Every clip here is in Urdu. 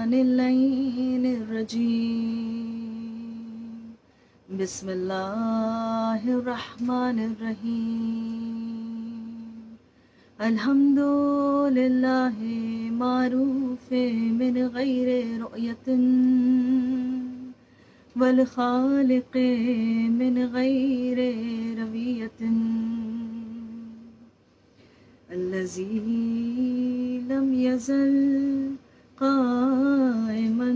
الشیطان اللعین الرجیم بسم اللہ الرحمن الرحیم الحمد للہ معروف من غیر رؤیت والخالق من غیر رویت الذی لم یزل قائما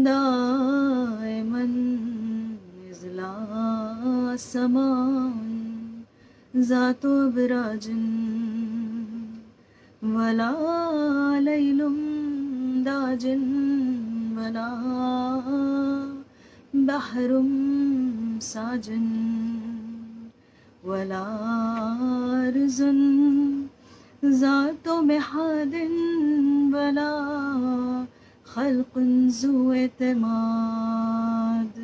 دائما اذ لا سماء ذات ابراج ولا لیل داج ولا بحر ساجن ولا أرض ذات مہاد ولا خلق ذو اعتماد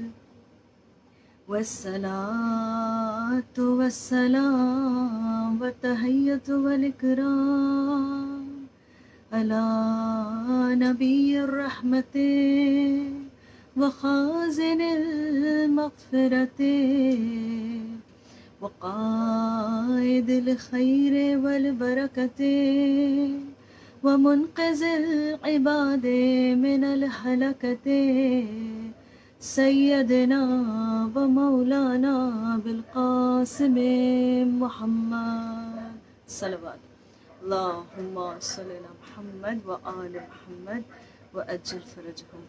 والصلاة والسلام والتحية والإكرام على نبي الرحمة وخازن المغفرة وقائد الخير والبركة ومنقذ العباد من الهلكة سيدنا ومولانا بالقاسم محمد صلوات اللهم صل على محمد وآل محمد وأجل فرجهم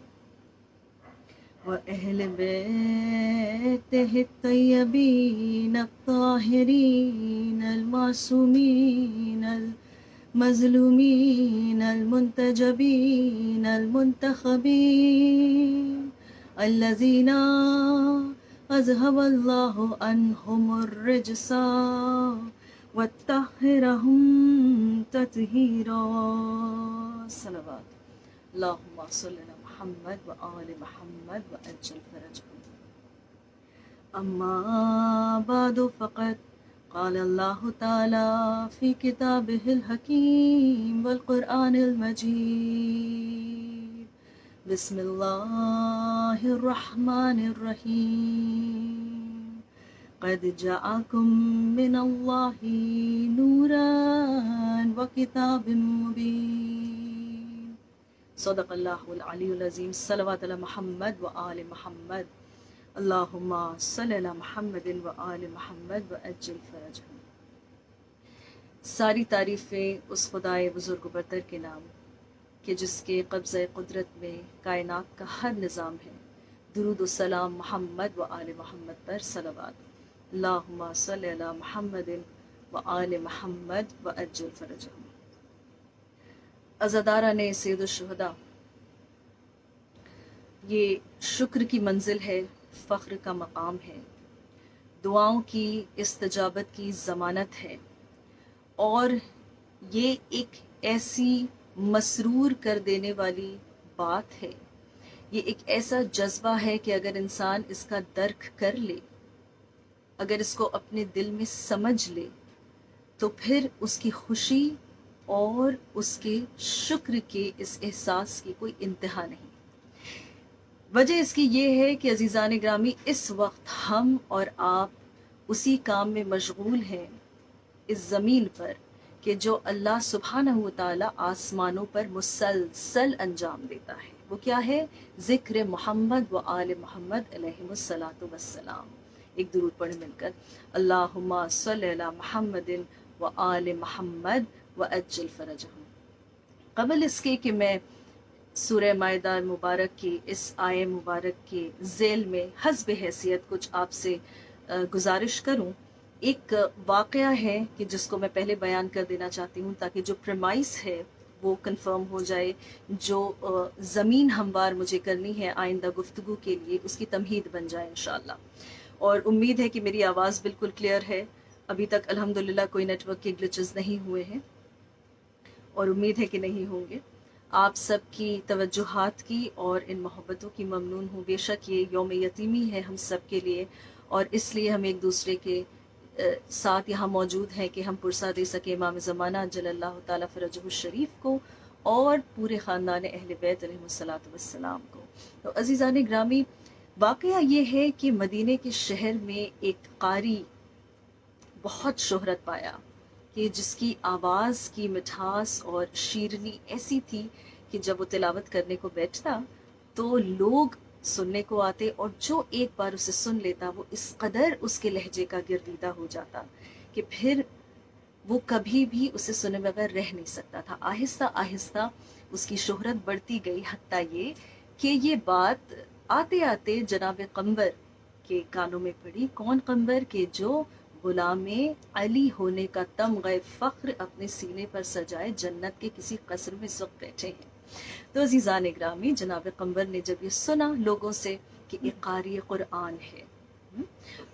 وأهل بيته الطيبين الطاهرين المعصومين المظلومين المنتجبين المنتخبين الذين أذهب الله عنهم الرجس وطهرهم تطهيرا صلوات اللهم صل على محمد وآل محمد وأجل فرجهم أما بعد فقد قال الله تعالى في كتابه الحكيم والقرآن المجيد بسم الله الرحمن الرحيم قد جاءكم من الله نورا وكتاب مبين صدق اللہ العلی العظیم صلوات علی محمد و آل محمد اللہم صلی علی محمد و آل محمد و اجل فرجہم۔ ساری تعریفیں اس خدائے بزرگ و برتر کے نام کہ جس کے قبضہ قدرت میں کائنات کا ہر نظام ہے۔ درود و سلام محمد و آل محمد پر صلوات اللہم صلی علی محمد و آل محمد و اجل فرجہم۔ عزاداران سید الشہداء، یہ شکر کی منزل ہے، فخر کا مقام ہے، دعاؤں کی استجابت کی ضمانت ہے، اور یہ ایک ایسی مسرور کر دینے والی بات ہے، یہ ایک ایسا جذبہ ہے کہ اگر انسان اس کا درک کر لے، اگر اس کو اپنے دل میں سمجھ لے، تو پھر اس کی خوشی اور اس کے شکر کے اس احساس کی کوئی انتہا نہیں۔ وجہ اس کی یہ ہے کہ عزیزان گرامی، اس وقت ہم اور آپ اسی کام میں مشغول ہیں اس زمین پر کہ جو اللہ سبحانہ و تعالی آسمانوں پر مسلسل انجام دیتا ہے۔ وہ کیا ہے؟ ذکر محمد و آل محمد علیہم الصلاۃ والسلام۔ ایک درود پڑھ مل کر، اللہم صلی علی محمد و آل محمد وَأَجِّلْ فَرَجَهُمْ۔ قبل اس کے کہ میں سورہ مائدہ مبارک کی اس آیے مبارک کے ذیل میں حسب حیثیت کچھ آپ سے گزارش کروں، ایک واقعہ ہے کہ جس کو میں پہلے بیان کر دینا چاہتی ہوں تاکہ جو پریمائس ہے وہ کنفرم ہو جائے، جو زمین ہموار مجھے کرنی ہے آئندہ گفتگو کے لیے اس کی تمہید بن جائے انشاءاللہ۔ اور امید ہے کہ میری آواز بالکل کلیئر ہے، ابھی تک الحمدللہ کوئی نیٹ ورک کے گلچز نہیں ہوئے ہیں، اور امید ہے کہ نہیں ہوں گے۔ آپ سب کی توجہات کی اور ان محبتوں کی ممنون ہوں۔ بے شک یہ یوم یتیمی ہے ہم سب کے لیے، اور اس لیے ہم ایک دوسرے کے ساتھ یہاں موجود ہیں کہ ہم پرسہ دے سکیں امام زمانہ جل اللہ تعالیٰ فرجہ الشریف کو، اور پورے خاندان اہل بیت علیہ الصلوۃ والسلام کو۔ تو عزیزان گرامی، واقعہ یہ ہے کہ مدینے کے شہر میں ایک قاری بہت شہرت پایا کہ جس کی آواز کی مٹھاس اور شیرینی ایسی تھی کہ جب وہ تلاوت کرنے کو بیٹھتا تو لوگ سننے کو آتے، اور جو ایک بار اسے سن لیتا وہ اس قدر اس کے لہجے کا گردیدہ ہو جاتا کہ پھر وہ کبھی بھی اسے سنے بغیر رہ نہیں سکتا تھا۔ آہستہ آہستہ اس کی شہرت بڑھتی گئی، حتیٰ یہ کہ یہ بات آتے آتے جناب قمبر کے کانوں میں پڑی۔ کون قمبر؟ کہ جو غلام علی ہونے کا تمغہ فخر اپنے سینے پر سجائے جنت کے کسی قصر میں اس وقت بیٹھے ہیں۔ تو عزیزان گرامی، جناب قمبر نے جب یہ سنا لوگوں سے کہ ایک قاری قرآن ہے،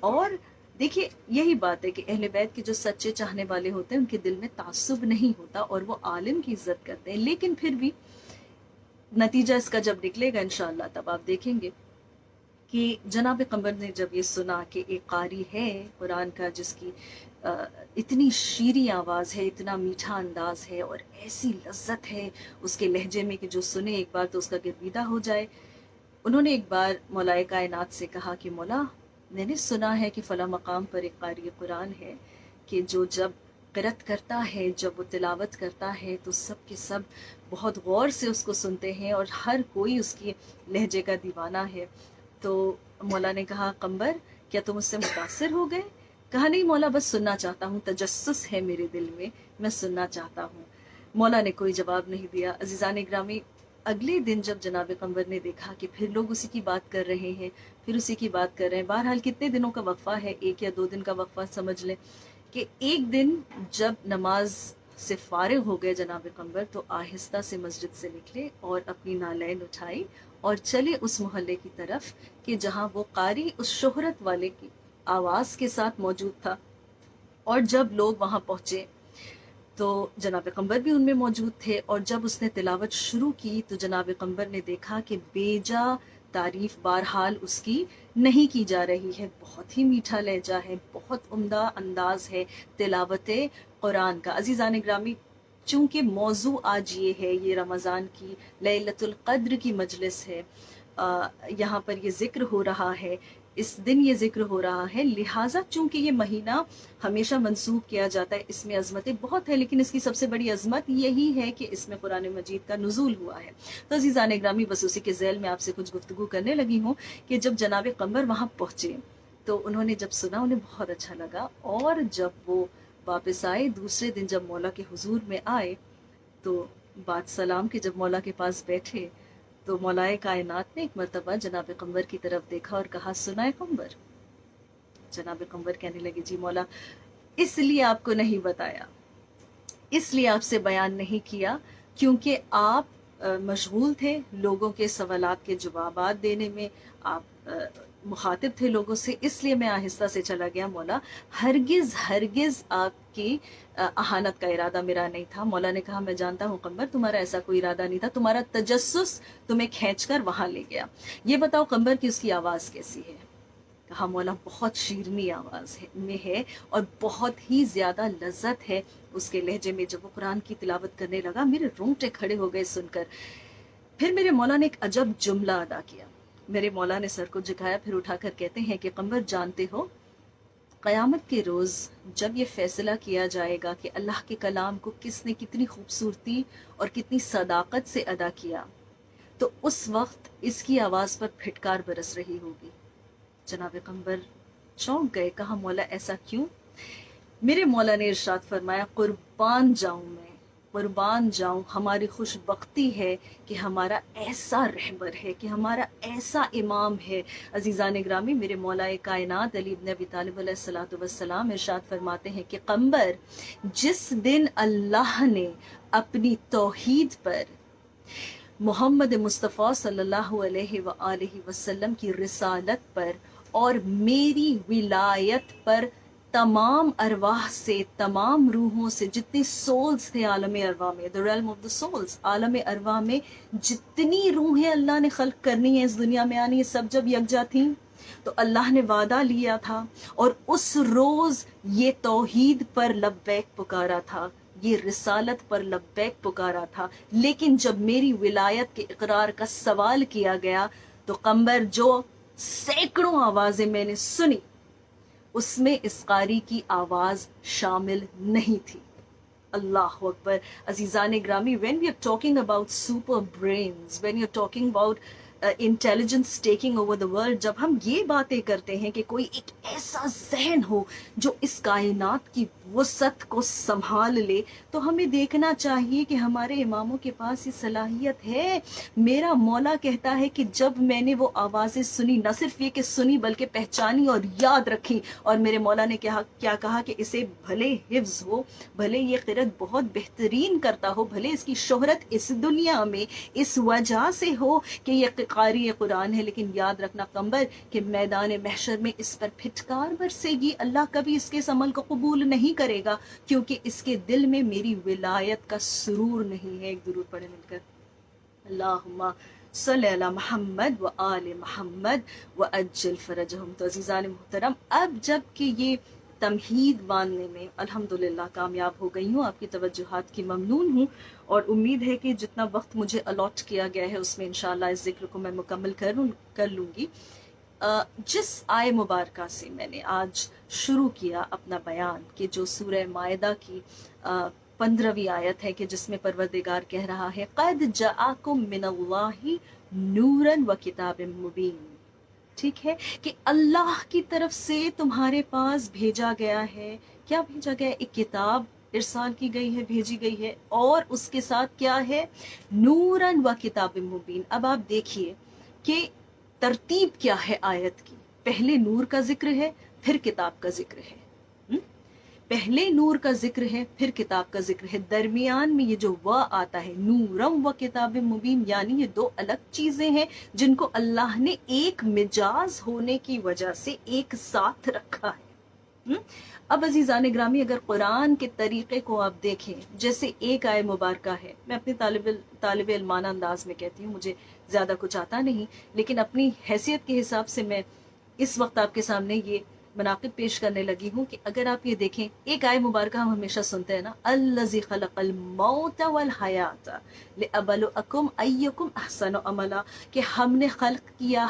اور دیکھیے یہی بات ہے کہ اہل بیت کے جو سچے چاہنے والے ہوتے ہیں ان کے دل میں تعصب نہیں ہوتا اور وہ عالم کی عزت کرتے ہیں، لیکن پھر بھی نتیجہ اس کا جب نکلے گا انشاءاللہ تب آپ دیکھیں گے کہ جناب قمبر نے جب یہ سنا کہ ایک قاری ہے قرآن کا جس کی اتنی شیریں آواز ہے، اتنا میٹھا انداز ہے اور ایسی لذت ہے اس کے لہجے میں کہ جو سنے ایک بار تو اس کا گرویدہ ہو جائے، انہوں نے ایک بار مولا کائنات سے کہا کہ مولا، میں نے سنا ہے کہ فلاں مقام پر ایک قاری قرآن ہے کہ جو جب قرأت کرتا ہے، جب وہ تلاوت کرتا ہے تو سب کے سب بہت غور سے اس کو سنتے ہیں اور ہر کوئی اس کی لہجے کا دیوانہ ہے۔ تو مولا نے کہا قمبر، کیا تم اس سے متاثر ہو گئے؟ کہا نہیں مولا، بس سننا چاہتا ہوں، تجسس ہے میرے دل میں سننا چاہتا ہوں۔ مولا نے کوئی جواب نہیں دیا۔ عزیزان گرامی، اگلے دن جب جناب قمبر نے دیکھا کہ پھر لوگ اسی کی بات کر رہے ہیں، پھر اسی کی بات کر رہے ہیں، بہرحال کتنے دنوں کا وقفہ ہے، 1 یا 2 دن کا وقفہ سمجھ لیں، کہ ایک دن جب نماز سے فارغ ہو گئے جناب قمبر تو آہستہ سے مسجد سے نکلے اور اپنی نالین اٹھائی اور چلے اس محلے کی طرف کہ جہاں وہ قاری اس شہرت والے کی آواز کے ساتھ موجود تھا۔ اور جب لوگ وہاں پہنچے تو جناب قمبر بھی ان میں موجود تھے، اور جب اس نے تلاوت شروع کی تو جناب قمبر نے دیکھا کہ بیجا تعریف بہرحال اس کی نہیں کی جا رہی ہے، بہت ہی میٹھا لہجہ ہے، بہت عمدہ انداز ہے تلاوت قرآن کا۔ عزیزان گرامی، چونکہ موضوع آج یہ ہے، یہ رمضان کی لیلۃ القدر کی مجلس ہے، یہاں پر یہ ذکر ہو رہا ہے، اس دن یہ ذکر ہو رہا ہے، لہٰذا چونکہ یہ مہینہ ہمیشہ منسوب کیا جاتا ہے، اس میں عظمتیں بہت ہے، لیکن اس کی سب سے بڑی عظمت یہی ہے کہ اس میں قرآن مجید کا نزول ہوا ہے۔ تو عزیزان گرامی، بس اسی کے ذیل میں آپ سے کچھ گفتگو کرنے لگی ہوں کہ جب جناب قمبر وہاں پہنچے تو انہوں نے جب سنا انہیں بہت اچھا لگا، اور جب وہ واپس آئے دوسرے دن جب مولا کے حضور میں آئے تو بات سلام کے جب مولا کے پاس بیٹھے تو مولائے کائنات نے ایک مرتبہ جناب قمبر کی طرف دیکھا اور کہا، سنائے قمبر؟ جناب قمبر کہنے لگے، جی مولا، اس لیے آپ کو نہیں بتایا، اس لیے آپ سے بیان نہیں کیا کیونکہ آپ مشغول تھے لوگوں کے سوالات کے جوابات دینے میں، آپ مخاطب تھے لوگوں سے، اس لیے میں آہستہ سے چلا گیا مولا، ہرگز ہرگز آپ کی اہانت کا ارادہ میرا نہیں تھا۔ مولا نے کہا، میں جانتا ہوں قمبر، تمہارا ایسا کوئی ارادہ نہیں تھا، تمہارا تجسس تمہیں کھینچ کر وہاں لے گیا۔ یہ بتاؤ قمبر کی اس کی آواز کیسی ہے؟ کہا مولا، بہت شیرنی آواز میں ہے اور بہت ہی زیادہ لذت ہے اس کے لہجے میں۔ جب وہ قرآن کی تلاوت کرنے لگا میرے رونگٹے کھڑے ہو گئے سن کر۔ پھر میرے مولا نے ایک عجب جملہ ادا کیا، میرے مولا نے سر کو جھکایا، پھر اٹھا کر کہتے ہیں کہ قمبر، جانتے ہو قیامت کے روز جب یہ فیصلہ کیا جائے گا کہ اللہ کے کلام کو کس نے کتنی خوبصورتی اور کتنی صداقت سے ادا کیا، تو اس وقت اس کی آواز پر پھٹکار برس رہی ہوگی۔ جناب قمبر چونک گئے، کہا مولا ایسا کیوں؟ میرے مولا نے ارشاد فرمایا، قربان جاؤں میں، قربان جاؤں، ہماری خوش بختی ہے کہ ہمارا ایسا رہبر ہے، کہ ہمارا ایسا امام ہے۔ عزیزان گرامی، میرے مولا کائنات علی بن ابی طالب علیہ الصلوۃ والسلام ارشاد فرماتے ہیں کہ قمبر، جس دن اللہ نے اپنی توحید پر محمد مصطفیٰ صلی اللہ علیہ وآلہ وسلم کی رسالت پر اور میری ولایت پر تمام ارواح سے، تمام روحوں سے، جتنی سولز تھے عالم ارواح میں، the realm of the souls، عالم ارواح میں جتنی روحیں اللہ نے خلق کرنی ہیں، اس دنیا میں آنی ہے، سب جب یکجا تھیں تو اللہ نے وعدہ لیا تھا اور اس روز یہ توحید پر لبیک پکارا تھا، یہ رسالت پر لبیک پکارا تھا، لیکن جب میری ولایت کے اقرار کا سوال کیا گیا تو قمبر جو سینکڑوں آوازیں میں نے سنی اس میں اس قاری کی آواز شامل نہیں تھی۔ اللہ اکبر۔ عزیزان گرامی، when we are talking about super brains, when you're talking about intelligence taking over the world، جب ہم یہ باتیں کرتے ہیں کہ کوئی ایک ایسا ذہن ہو جو اس کائنات کی وسعت کو سنبھال لے، تو ہمیں دیکھنا چاہیے کہ ہمارے اماموں کے پاس یہ صلاحیت ہے۔ میرا مولا کہتا ہے کہ جب میں نے وہ آوازیں سنی، نہ صرف یہ کہ سنی بلکہ پہچانی اور یاد رکھی، اور میرے مولا نے کیا کہا کہ اسے بھلے حفظ ہو، بھلے یہ قرأت بہت بہترین کرتا ہو، بھلے اس کی شہرت اس دنیا میں اس وجہ سے ہو کہ یہ قاری قرآن ہے، لیکن یاد رکھنا قمبر کہ میدان محشر میں اس پر پھٹکار برسے گی، اللہ کبھی اس کے اس عمل کو قبول نہیں کرے گا، کیونکہ اس کے دل میں میری ولایت کا سرور نہیں ہے۔ ایک درود پڑھیں مل کر، اللہم صلی علی محمد و آل محمد و اجل فرجہم۔ تو عزیزان محترم، اب جب کہ یہ تمہید باندھنے میں الحمدللہ کامیاب ہو گئی ہوں، آپ کی توجہات کی ممنون ہوں، اور امید ہے کہ جتنا وقت مجھے الاٹ کیا گیا ہے اس میں انشاءاللہ اس ذکر کو میں مکمل کر لوں گی۔ جس آئے مبارکہ سے میں نے آج شروع کیا اپنا بیان، کہ جو سورہ مائدہ کی 15ویں آیت ہے، کہ جس میں پروردگار کہہ رہا ہے قد جاءکم من اللہ نورا و کتاب مبین، ٹھیک ہے، کہ اللہ کی طرف سے تمہارے پاس بھیجا گیا ہے، کیا بھیجا گیا ہے؟ ایک کتاب ارسال کی گئی ہے، بھیجی گئی ہے، اور اس کے ساتھ کیا ہے؟ نوراً و کتاب مبین۔ اب آپ دیکھیے کہ ترتیب کیا ہے آیت کی، پہلے نور کا ذکر ہے، پھر کتاب کا ذکر ہے، پہلے نور کا ذکر ہے، پھر کتاب کا ذکر ہے، درمیان میں یہ جو و آتا ہے نورم و کتاب مبین، یعنی یہ دو الگ چیزیں ہیں جن کو اللہ نے ایک مجاز ہونے کی وجہ سے ایک ساتھ رکھا ہے۔ اب عزیزان گرامی، اگر قرآن کے طریقے کو آپ دیکھیں، جیسے ایک آئے مبارکہ ہے، میں اپنی طالب علمانہ انداز میں کہتی ہوں، مجھے زیادہ کچھ آتا نہیں، لیکن اپنی حیثیت کے حساب سے میں اس وقت آپ کے سامنے یہ مناقب پیش کرنے لگی ہوں کہ اگر آپ یہ دیکھیں، ایک آئے مبارکہ ہم ہمیشہ سنتے ہیں نا، الذی خلق الموت والحیات لابلوکم ایکم احسن عملا، کہ ہم نے خلق کیا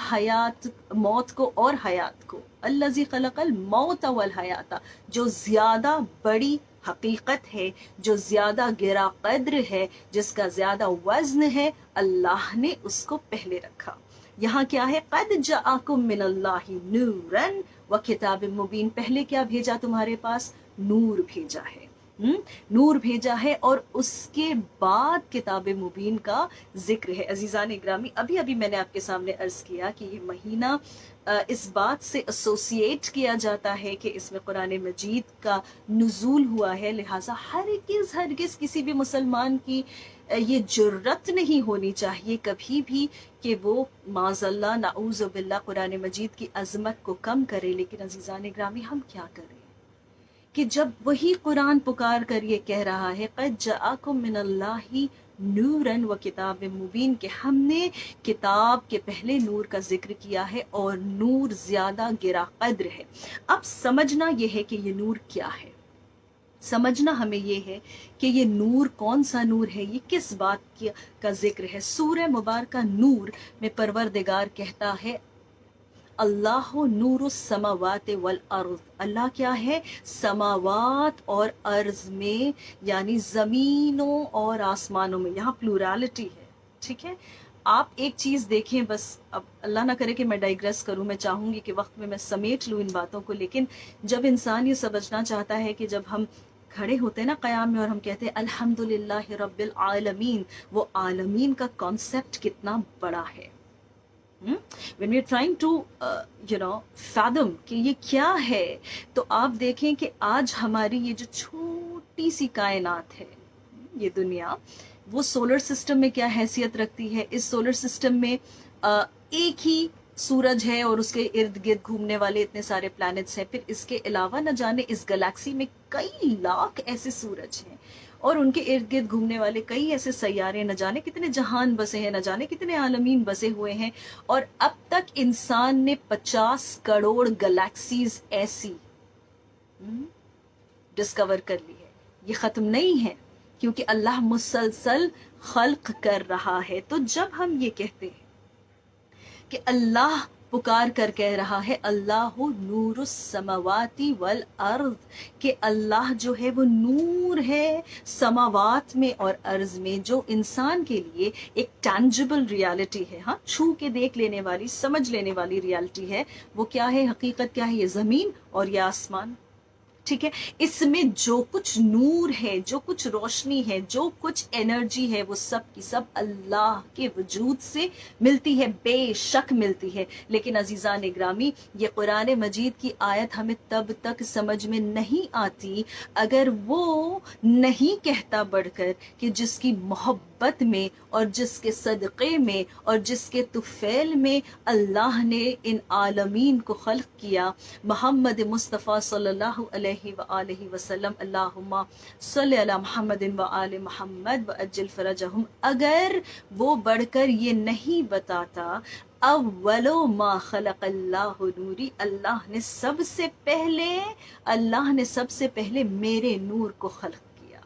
موت کو اور حیات کو، الذی خلق الموت والحیات، جو زیادہ بڑی حقیقت ہے، جو زیادہ گرا قدر ہے، جس کا زیادہ وزن ہے، اللہ نے اس کو پہلے رکھا۔ یہاں کیا ہے؟ قد جاءکم من اللہ نورا و کتاب مبین، پہلے کیا بھیجا تمہارے پاس؟ نور بھیجا ہے، نور بھیجا ہے، اور اس کے بعد کتاب مبین کا ذکر ہے۔ عزیزان اکرامی، ابھی میں نے آپ کے سامنے عرض کیا کہ یہ مہینہ اس بات سے ایسوسیٹ کیا جاتا ہے کہ اس میں قرآن مجید کا نزول ہوا ہے، لہٰذا ہرگز کسی بھی مسلمان کی یہ جرت نہیں ہونی چاہیے کبھی بھی کہ وہ معاذ اللہ نعوذ باللہ قرآن مجید کی عظمت کو کم کرے۔ لیکن عزیزان گرامی، ہم کیا کریں کہ جب وہی قرآن پکار کر یہ کہہ رہا ہے قد جاءکم من اللہ نوراً و کتاب مبین، کہ ہم نے کتاب کے پہلے نور کا ذکر کیا ہے، اور نور زیادہ گرا قدر ہے۔ اب سمجھنا یہ ہے کہ یہ نور کیا ہے، سمجھنا ہمیں یہ ہے کہ یہ نور کون سا نور ہے، یہ کس بات کا ذکر ہے۔ سورہ مبارکہ نور میں پروردگار کہتا ہے اللہ نور السماوات والارض، اللہ کیا ہے؟ سماوات اور ارض میں، یعنی زمینوں اور آسمانوں میں، یہاں پلورالٹی ہے، ٹھیک ہے۔ آپ ایک چیز دیکھیں، بس اب اللہ نہ کرے کہ میں ڈائیگریس کروں، میں چاہوں گی کہ وقت میں سمیٹ لوں ان باتوں کو، لیکن جب انسان یہ سمجھنا چاہتا ہے کہ جب ہم کھڑے ہوتے ہیں نا قیام میں اور ہم کہتے ہیں الحمدللہ رب العالمین، وہ عالمین کا کانسیپٹ کتنا بڑا ہے۔ when we are trying to fathom کہ یہ کیا ہے، تو آپ دیکھیں کہ آج ہماری یہ جو چھوٹی سی کائنات ہے، یہ دنیا، وہ سولر سسٹم میں کیا حیثیت رکھتی ہے؟ اس سولر سسٹم میں ایک ہی سورج ہے اور اس کے ارد گرد گھومنے والے اتنے سارے پلانٹس ہیں، پھر اس کے علاوہ نہ جانے اس گلیکسی میں کئی لاکھ ایسے سورج ہیں، اور ان کے ارد گرد گھومنے والے کئی ایسے سیارے، نہ جانے کتنے جہان بسے ہیں، نہ جانے کتنے عالمین بسے ہوئے ہیں، اور اب تک انسان نے 50 کروڑ گلیکسیز ایسی ڈسکور کر لی ہے۔ یہ ختم نہیں ہے، کیونکہ اللہ مسلسل خلق کر رہا ہے۔ تو جب ہم یہ کہتے ہیں کہ اللہ پکار کر کہہ رہا ہے اللہ نور السماوات والارض، کہ اللہ جو ہے وہ نور ہے سماوات میں اور ارض میں، جو انسان کے لیے ایک ٹینجبل ریالٹی ہے، ہاں چھو کے دیکھ لینے والی، سمجھ لینے والی ریالٹی ہے۔ وہ کیا ہے؟ حقیقت کیا ہے؟ یہ زمین اور یہ آسمان، ٹھیک ہے؟ اس میں جو کچھ نور ہے، جو کچھ روشنی ہے، جو کچھ انرجی ہے، وہ سب کی سب اللہ کے وجود سے ملتی ہے، بے شک ملتی ہے۔ لیکن عزیزان گرامی، یہ قرآن مجید کی آیت ہمیں تب تک سمجھ میں نہیں آتی اگر وہ نہیں کہتا بڑھ کر کہ جس کی محبت میں اور جس کے صدقے میں اور جس کے طفیل میں اللہ نے ان عالمین کو خلق کیا، محمد مصطفیٰ صلی اللہ علیہ وآلہ وسلم، اللہم صلی علی محمد وآل محمد وعجل فرجہم، اگر وہ بڑھ کر یہ نہیں بتاتا اولو ما خلق اللہ نوری، اللہ نے سب سے پہلے میرے نور کو خلق کیا،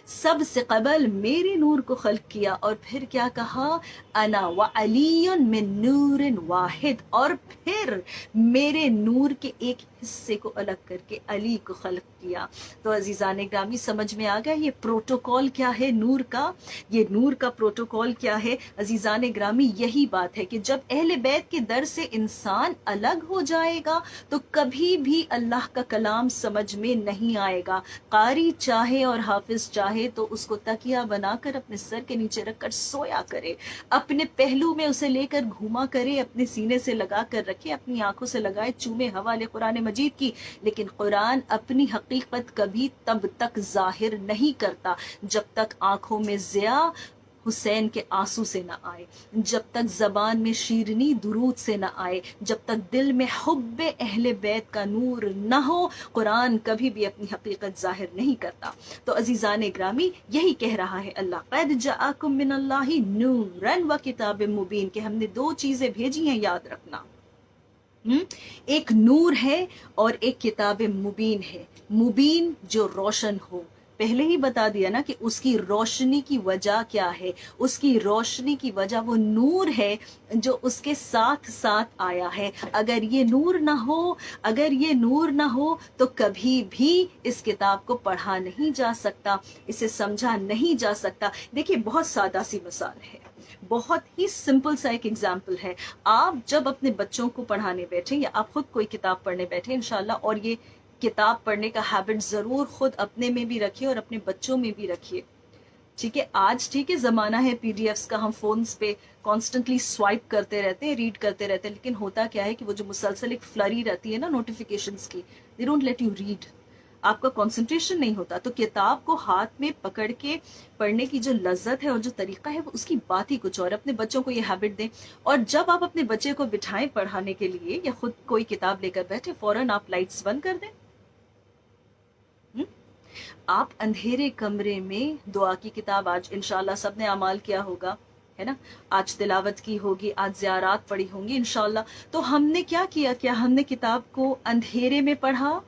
سب سے قبل میرے نور کو خلق کیا، اور پھر کیا کہا؟ انا وعلی من نور واحد، اور پھر میرے نور کے ایک حصے کو الگ کر کے علی کو خلق کیا۔ تو عزیزان گرامی، سمجھ میں آ گیا یہ پروٹوکول کیا ہے نور کا؟ یہ نور کا پروٹوکول کیا ہے عزیزان گرامی؟ یہی بات ہے کہ جب اہل بیت کے در سے انسان الگ ہو جائے گا تو کبھی بھی اللہ کا کلام سمجھ میں نہیں آئے گا۔ قاری چاہے اور حافظ چاہے تو اس کو تکیہ بنا کر اپنے سر کے نیچے رکھ کر سویا کرے، اپنے پہلو میں اسے لے کر گھوما کرے، اپنے سینے سے لگا کر رکھے، اپنی آنکھوں سے لگائے، چومے حوالے قرآن مجید کی، لیکن قرآن اپنی حقیقت کبھی تب تک ظاہر نہیں کرتا جب تک آنکھوں میں ضیاء حسین کے آنسو سے نہ آئے، جب تک زبان میں شیرنی درود سے نہ آئے، جب تک دل میں حب اہل بیت کا نور نہ ہو، قرآن کبھی بھی اپنی حقیقت ظاہر نہیں کرتا۔ تو عزیزان گرامی، یہی کہہ رہا ہے اللہ، قد جاءکم من اللہ نورا و کتاب مبین، کہ ہم نے دو چیزیں بھیجی ہیں، یاد رکھنا، ایک نور ہے اور ایک کتاب مبین ہے۔ مبین جو روشن ہو، پہلے ہی بتا دیا نا کہ اس کی روشنی کی وجہ کیا ہے، اس کی روشنی کی وجہ وہ نور ہے جو اس کے ساتھ ساتھ آیا ہے۔ اگر یہ نور نہ ہو تو کبھی بھی اس کتاب کو پڑھا نہیں جا سکتا، اسے سمجھا نہیں جا سکتا۔ دیکھیے بہت سادہ سی مثال ہے، بہت ہی سمپل سا ایک ایگزامپل ہے۔ آپ جب اپنے بچوں کو پڑھانے بیٹھیں یا آپ خود کوئی کتاب پڑھنے بیٹھیں انشاءاللہ، اور یہ کتاب پڑھنے کا ہیبٹ ضرور خود اپنے میں بھی رکھیے اور اپنے بچوں میں بھی رکھیے، ٹھیک ہے؟ آج ٹھیک ہے زمانہ ہے پی ڈی ایفس کا، ہم فونز پہ کانسٹنٹلی سوائپ کرتے رہتے ہیں، ریڈ کرتے رہتے ہیں، لیکن ہوتا کیا ہے کہ وہ جو مسلسل ایک فلری رہتی ہے نا نوٹیفیکیشنز کی، they don't let you read، آپ کا کنسنٹریشن نہیں ہوتا۔ تو کتاب کو ہاتھ میں پکڑ کے پڑھنے کی جو لذت ہے اور جو طریقہ ہے وہ اس کی بات ہی کچھ اور۔ اپنے بچوں کو یہ ہیبٹ دیں، اور جب آپ اپنے بچے کو بٹھائیں پڑھانے کے لیے یا خود کوئی کتاب لے کر بیٹھے، فوراً آپ لائٹس بند کر دیں۔ آپ اندھیرے کمرے میں دعا کی کتاب، آج انشاءاللہ سب نے اعمال کیا ہوگا، ہے نا؟ آج تلاوت کی ہوگی، آج زیارات پڑھی ہوں گی انشاءاللہ۔ تو ہم نے کیا کیا؟ کیا ہم نے کتاب کو اندھیرے میں پڑھا؟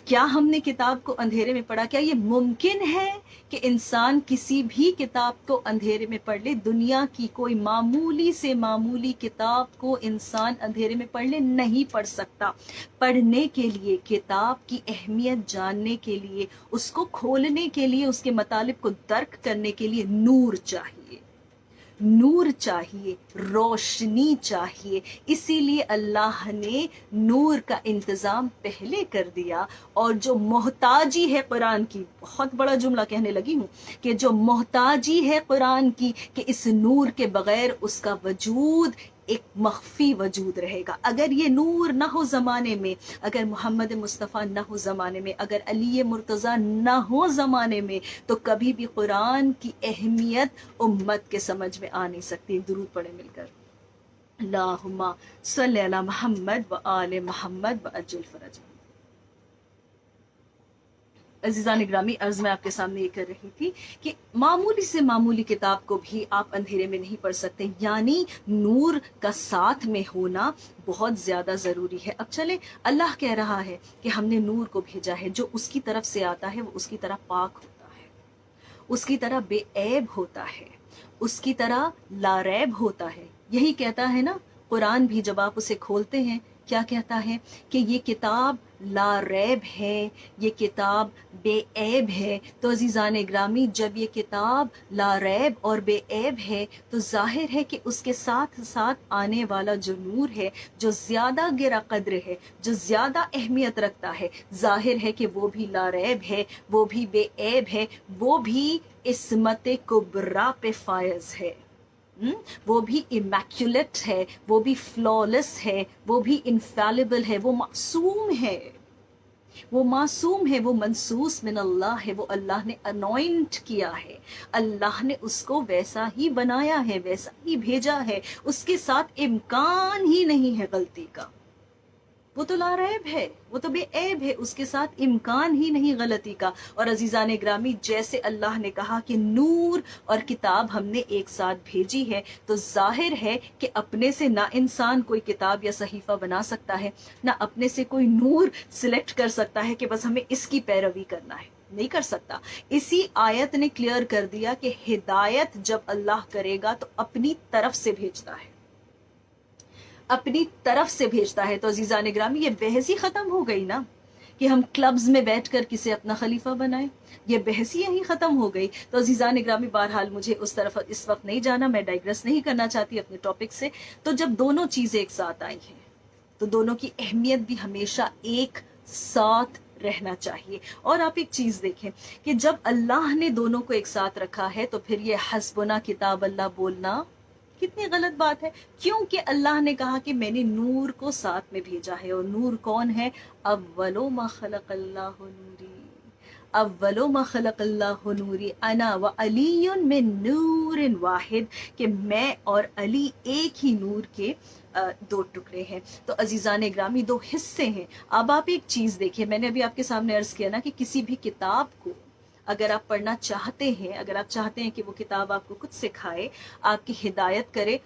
کیا ہم نے کتاب کو اندھیرے میں پڑھا؟ کیا یہ ممکن ہے کہ انسان کسی بھی کتاب کو اندھیرے میں پڑھ لے؟ دنیا کی کوئی معمولی سے معمولی کتاب کو انسان اندھیرے میں پڑھ لے؟ نہیں پڑھ سکتا۔ پڑھنے کے لیے، کتاب کی اہمیت جاننے کے لیے، اس کو کھولنے کے لیے، اس کے مطالب کو درک کرنے کے لیے نور چاہیے، نور چاہیے، روشنی چاہیے۔ اسی لیے اللہ نے نور کا انتظام پہلے کر دیا، اور جو محتاجی ہے قرآن کی، بہت بڑا جملہ کہنے لگی ہوں، کہ جو محتاجی ہے قرآن کی کہ اس نور کے بغیر اس کا وجود ایک مخفی وجود رہے گا۔ اگر یہ نور نہ ہو زمانے میں، اگر محمد مصطفیٰ نہ ہو زمانے میں، اگر علی مرتضیٰ نہ ہو زمانے میں، تو کبھی بھی قرآن کی اہمیت امت کے سمجھ میں آ نہیں سکتی۔ درود پڑھیں مل کر، اللہم صلی علی محمد و آل محمد و عجل فرج۔ عزیزان گرامی، عرض میں آپ کے سامنے یہ کر رہی تھی کہ معمولی سے معمولی کتاب کو بھی آپ اندھیرے میں نہیں پڑھ سکتے، یعنی نور کا ساتھ میں ہونا بہت زیادہ ضروری ہے۔ اب چلے، اللہ کہہ رہا ہے کہ ہم نے نور کو بھیجا ہے، جو اس کی طرف سے آتا ہے وہ اس کی طرح پاک ہوتا ہے، اس کی طرح بے عیب ہوتا ہے، اس کی طرح لاریب ہوتا ہے۔ یہی کہتا ہے نا قرآن بھی، جب آپ اسے کھولتے ہیں کیا کہتا ہے کہ یہ کتاب لا ریب ہے، یہ کتاب بے عیب ہے۔ تو عزیزان گرامی، جب یہ کتاب لا ریب اور بے عیب ہے تو ظاہر ہے کہ اس کے ساتھ ساتھ آنے والا جو نور ہے، جو زیادہ گرا قدر ہے، جو زیادہ اہمیت رکھتا ہے، ظاہر ہے کہ وہ بھی لا ریب ہے، وہ بھی بے عیب ہے، وہ بھی عصمت کبریٰ پہ فائز ہے، وہ بھی امیکولیٹ ہے، وہ بھی فلالیس ہے، وہ بھی انفیلیبل ہے، وہ معصوم ہے، وہ معصوم ہے، وہ منصوص من اللہ ہے، وہ اللہ نے انوائنٹ کیا ہے، اللہ نے اس کو ویسا ہی بنایا ہے، ویسا ہی بھیجا ہے، اس کے ساتھ امکان ہی نہیں ہے غلطی کا۔ وہ تو لا ریب ہے، وہ تو بے عیب ہے، اس کے ساتھ امکان ہی نہیں غلطی کا۔ اور عزیزان گرامی، جیسے اللہ نے کہا کہ نور اور کتاب ہم نے ایک ساتھ بھیجی ہے، تو ظاہر ہے کہ اپنے سے نہ انسان کوئی کتاب یا صحیفہ بنا سکتا ہے، نہ اپنے سے کوئی نور سلیکٹ کر سکتا ہے کہ بس ہمیں اس کی پیروی کرنا ہے، نہیں کر سکتا۔ اسی آیت نے کلیئر کر دیا کہ ہدایت جب اللہ کرے گا تو اپنی طرف سے بھیجتا ہے، اپنی طرف سے بھیجتا ہے۔ تو عزیزان گرامی، یہ بحث ہی ختم ہو گئی نا کہ ہم کلبز میں بیٹھ کر کسے اپنا خلیفہ بنائیں، یہ بحث ہی یہیں ختم ہو گئی۔ تو عزیزان گرامی، بہرحال مجھے اس طرف اس وقت نہیں جانا، میں ڈائگریس نہیں کرنا چاہتی اپنے ٹاپک سے۔ تو جب دونوں چیزیں ایک ساتھ آئی ہیں تو دونوں کی اہمیت بھی ہمیشہ ایک ساتھ رہنا چاہیے۔ اور آپ ایک چیز دیکھیں کہ جب اللہ نے دونوں کو ایک ساتھ رکھا ہے تو پھر یہ حسبنا کتاب اللہ بولنا کتنی غلط بات ہے، کیونکہ اللہ نے کہا کہ میں نے نور کو ساتھ میں بھیجا ہے، اور نور کون ہے؟ اولو ما خلق اللہ نوری، اولو ما خلق اللہ نوری انا و علی من نور واحد، کہ میں اور علی ایک ہی نور کے دو ٹکڑے ہیں۔ تو عزیزان گرامی، دو حصے ہیں۔ اب آپ ایک چیز دیکھیں، میں نے ابھی آپ کے سامنے عرض کیا نا کہ کسی بھی کتاب کو اگر آپ پڑھنا چاہتے ہیں، اگر آپ چاہتے ہیں کہ وہ کتاب آپ کو کچھ سکھائے، آپ کی ہدایت کرے،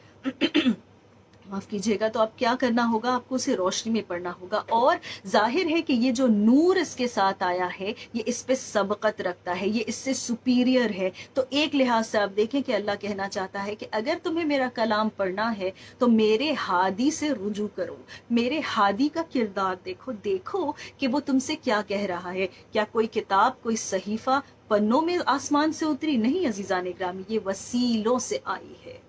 معاف کیجیے گا، تو آپ کیا کرنا ہوگا؟ آپ کو اسے روشنی میں پڑھنا ہوگا۔ اور ظاہر ہے کہ یہ جو نور اس کے ساتھ آیا ہے یہ اس پہ سبقت رکھتا ہے، یہ اس سے سپیریئر ہے۔ تو ایک لحاظ سے آپ دیکھیں کہ اللہ کہنا چاہتا ہے کہ اگر تمہیں میرا کلام پڑھنا ہے تو میرے ہادی سے رجوع کرو، میرے ہادی کا کردار دیکھو، دیکھو کہ وہ تم سے کیا کہہ رہا ہے۔ کیا کوئی کتاب، کوئی صحیفہ پنوں میں آسمان سے اتری؟ نہیں عزیزان گرامی، یہ وسیلوں سے آئی ہے،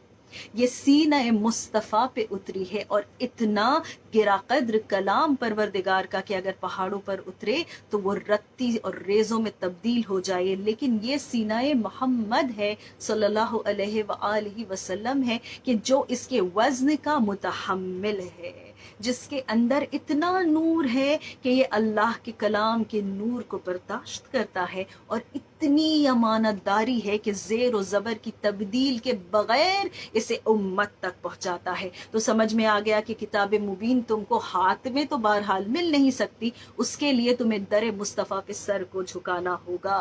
یہ سینہ مصطفیٰ پہ اتری ہے۔ اور اتنا گرا قدر کلام پروردگار کا کہ اگر پہاڑوں پر اترے تو وہ رتی اور ریزوں میں تبدیل ہو جائے، لیکن یہ سینہ محمد ہے صلی اللہ علیہ وآلہ وسلم ہے کہ جو اس کے وزن کا متحمل ہے، جس کے اندر اتنا نور ہے کہ یہ اللہ کے کلام کے نور کو برداشت کرتا ہے، اور اتنی امانت داری ہے کہ زیر و زبر کی تبدیل کے بغیر اسے امت تک پہنچاتا ہے۔ تو سمجھ میں آ گیا کہ کتاب مبین تم کو ہاتھ میں تو بہرحال مل نہیں سکتی، اس کے لیے تمہیں در مصطفیٰ پہ سر کو جھکانا ہوگا،